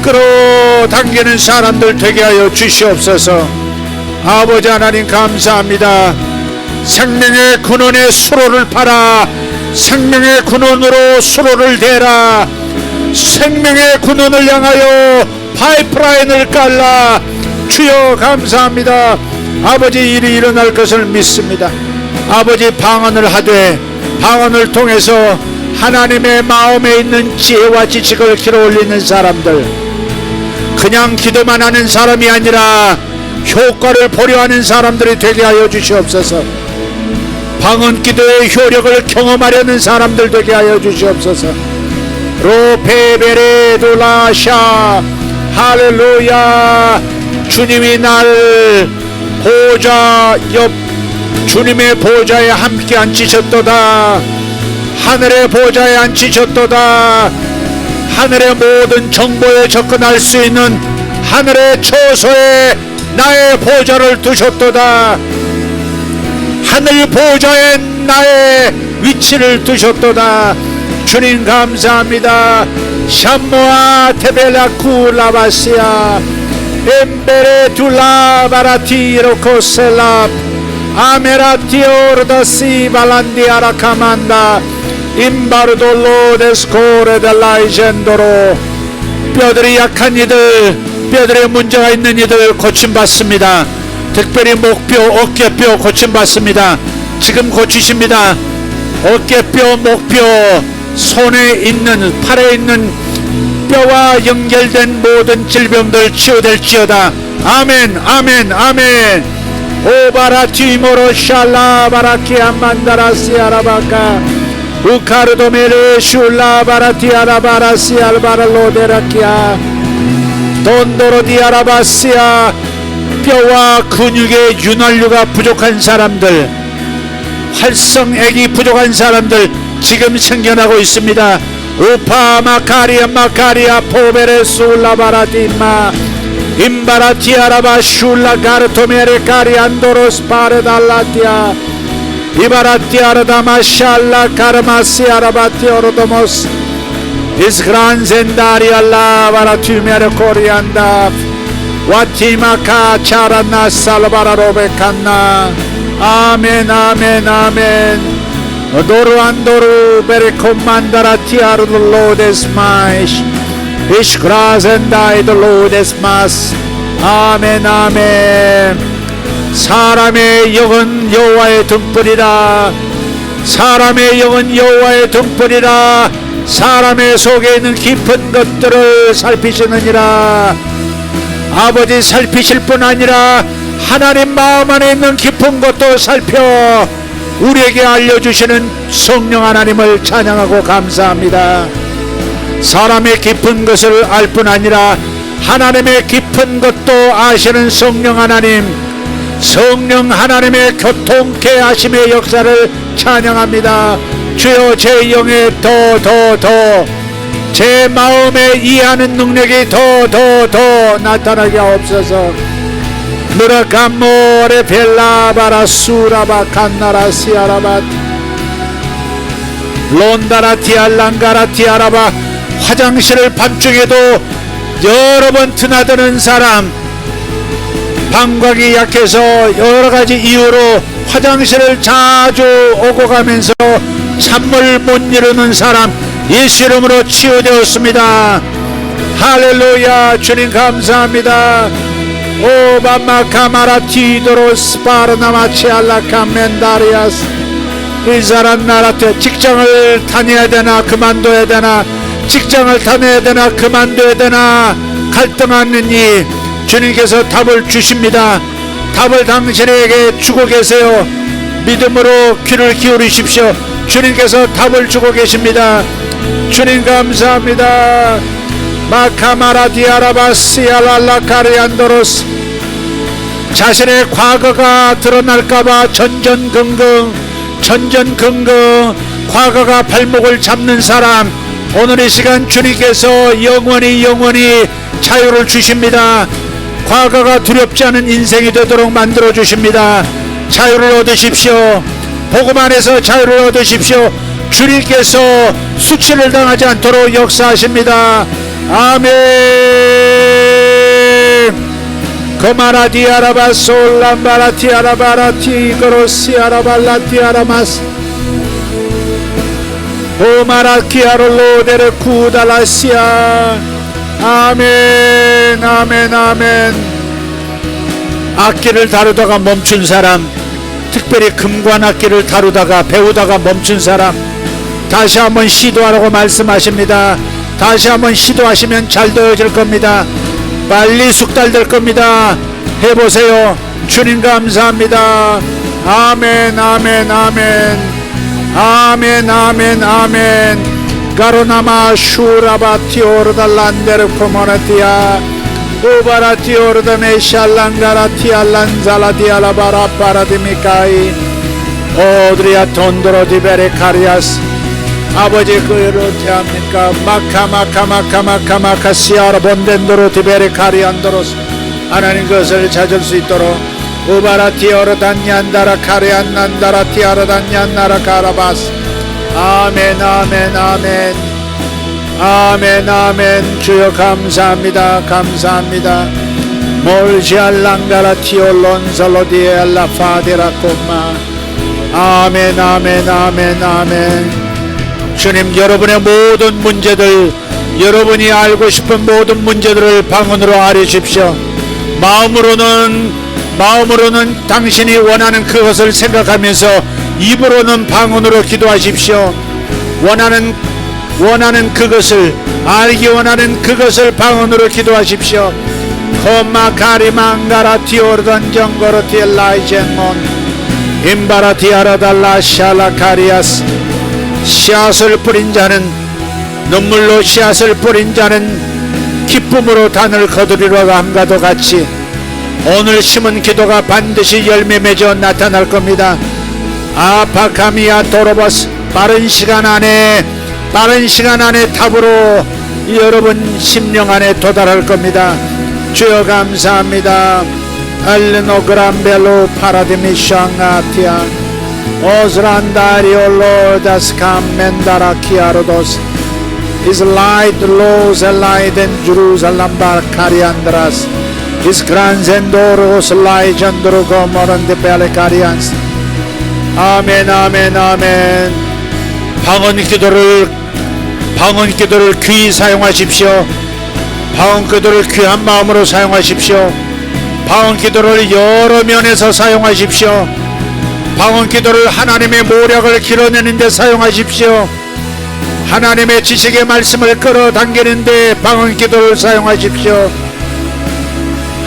끌어당기는 사람들 되게 하여 주시옵소서. 아버지 하나님 감사합니다. 생명의 근원의 수로를 팔아 생명의 근원으로 수로를 대라. 생명의 근원을 향하여 파이프라인을 깔라. 주여 감사합니다. 아버지 일이 일어날 것을 믿습니다. 아버지 방언을 하되 방언을 통해서 하나님의 마음에 있는 지혜와 지식을 길어 올리는 사람들, 그냥 기도만 하는 사람이 아니라 효과를 보려 하는 사람들이 되게 하여 주시옵소서. 방언 기도의 효력을 경험하려는 사람들 되게 하여 주시옵소서. 로페베레돌라샤. 할렐루야. 주님이 날 보좌 옆 주님의 보좌에 함께 앉히셨도다. 하늘의 보좌에 앉히셨도다. 하늘의 모든 정보에 접근할 수 있는 하늘의 초소에 나의 보좌를 두셨도다. 하늘 보좌에 나의 위치를 두셨도다. 주님 감사합니다. 샴모아 테벨라쿠 라바시아 엠베레 둘라 바라티로코셀라 아메라티오르다시 발란디아라카만다 임바르돌로 데스코레 델라이젠도로. 뼈들이 약한 이들, 뼈들에 문제가 있는 이들 고침받습니다. 특별히 목뼈, 어깨뼈 고침받습니다. 지금 고치십니다. 어깨뼈, 목뼈, 손에 있는, 팔에 있는 뼈와 연결된 모든 질병들 치유될지어다. 아멘, 아멘, 아멘. 오바라티모로 샬라바라키아 만다라시아라바카 우카르도메레 슐라바라티아라바라시알바랄로데라키아 돈도로디아라바시아. 뼈와 근육의 윤활유가 부족한 사람들, 활성액이 부족한 사람들 지금 생겨나고 있습니다. 우파 마카리아 마카리아 포베레 술라바라디마 임바라티아라바 슐라 가르토메레 카리안도로스 파레달라티아 이바라티아라다마 샬라 카르마시아라바티오로도모스 이스그란센다리알라 바라투메레 코리안다 와티마카 차라나 살바라로베칸나 아멘 아멘 아멘 도르안도르 베레코만다라티아르 로데스마이시 이스그라센다이드 로데스마스 아멘 아멘 사람의 영은 여호와의 등불이라 사람의 영은 여호와의 등불이라 사람의 속에 있는 깊은 것들을 살피시느니라 아버지 살피실 뿐 아니라 하나님 마음 안에 있는 깊은 것도 살펴 우리에게 알려주시는 성령 하나님을 찬양하고 감사합니다. 사람의 깊은 것을 알 뿐 아니라 하나님의 깊은 것도 아시는 성령 하나님, 성령 하나님의 교통케 하심의 역사를 찬양합니다. 주여 제 영에 더 제 마음에 이해하는 능력이 더 나타나게 하옵소서. 누라감모레 벨라바라 수라바 칸나라 시아라바 론다라티알랑가라 티아라바 화장실을 밤중에도 여러 번 드나드는 사람, 방광이 약해서 여러가지 이유로 화장실을 자주 오고 가면서 찬물 못 이루는 사람 예수 이름으로 치유되었습니다. 할렐루야. 주님 감사합니다. 오 바마카마라티도로스 파르나마치알라카멘다리아스 이사란나라테 직장을 다녀야 되나 그만둬야 되나 직장을 다녀야 되나 그만둬야 되나 갈등하는 이 주님께서 답을 주십니다. 답을 당신에게 주고 계세요. 믿음으로 귀를 기울이십시오. 주님께서 답을 주고 계십니다. 주님 감사합니다. 마카마라디아라바시알랄라카리안도로스 자신의 과거가 드러날까봐 전전긍긍 과거가 발목을 잡는 사람, 오늘 이 시간 주님께서 영원히 자유를 주십니다. 과거가 두렵지 않은 인생이 되도록 만들어 주십니다. 자유를 얻으십시오. 복음 안에서 자유를 얻으십시오. 주님께서 수치를 당하지 않도록 역사하십니다. 아멘. 거마라디아라바 솔람바라티아라바라티 거로시아라발라티아라마스 오마라키아롤로데레 쿠달라시아 아멘 아멘 아멘. 악기를 다루다가 멈춘 사람, 특별히 금관 악기를 다루다가 배우다가 멈춘 사람 다시 한번 시도하라고 말씀하십니다. 다시 한번 시도하시면 잘 되어질 겁니다. 빨리 숙달될 겁니다. 해보세요. 주님 감사합니다. 아멘 아멘 아멘 아멘 아멘 아멘. 가로나마 슈라바티오르달란데르 코모나티아 우바라티오르다메 샬랑가라티알란잘라디알라바라 파라디미카이 오드리아 톤도로디베레 카리아스 아버지 그로티합니까 마카마카마카마카마카 시아라 본덴도로 디베레 카리안도로스 하나님 것을 찾을 수 있도록 우바라티오르단냔다라 카리안난다라 티아르단냔나라 카라바스 아멘 아멘 아멘 아멘 아멘. 주여 감사합니다. 감사합니다. 몰지알랑가라 티올론살로디엘라 파데라코마 아멘 아멘 아멘 아멘. 주님 여러분의 모든 문제들, 여러분이 알고 싶은 모든 문제들을 방언으로 아뢰십시오. 마음으로는 당신이 원하는 그것을 생각하면서 입으로는 방언으로 기도하십시오. 원하는 그것을, 알기 원하는 그것을 방언으로 기도하십시오. 코마카리망가라티오르던 정거로티엘라이젠몬 임바라티아라달라 샬라카리아스. 씨앗을 뿌린 자는, 눈물로 씨앗을 뿌린 자는 기쁨으로 단을 거두리라 함과도 같이 오늘 심은 기도가 반드시 열매 맺어 나타날 겁니다. 아파카미아 도로버스. 빠른 시간 안에 빠른 시간 안에 답으로 여러분 심령 안에 도달할 겁니다. 주여 감사합니다. 알르노 그란벨로 파라디미샹아티아 오스란다리올로다스 감멘다라키아로도스 His light lows a light in Jerusalem barcariandras His granzendoros laijandrugo moronde pelecarians 아멘 아멘 아멘. 방언 기도를 귀히 사용하십시오. 방언 기도를 귀한 마음으로 사용하십시오. 방언 기도를 여러 면에서 사용하십시오. 방언 기도를 하나님의 모략을 길어내는 데 사용하십시오. 하나님의 지식의 말씀을 끌어당기는 데 방언 기도를 사용하십시오.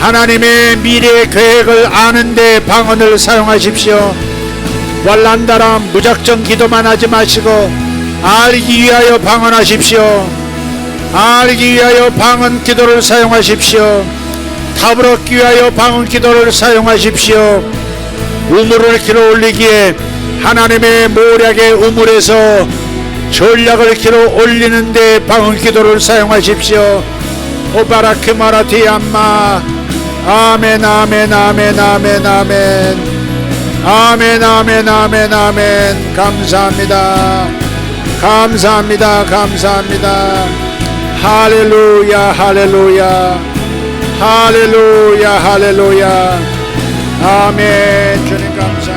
하나님의 미래 계획을 아는 데 방언을 사용하십시오. 왈란다라 무작정 기도만 하지 마시고 알기 위하여 방언하십시오. 알기 위하여 방언 기도를 사용하십시오. 답을 얻기 위하여 방언 기도를 사용하십시오. 우물을 길어 올리기에 하나님의 모략의 우물에서 전략을 길어 올리는데 방언 기도를 사용하십시오. 오바라크 마라티 암마 아멘 아멘 아멘 아멘 아멘 아멘 아멘 아멘 아멘. 감사합니다 감사합니다 감사합니다. 할렐루야 할렐루야 할렐루야 할렐루야 아멘. 주님 감사합니다.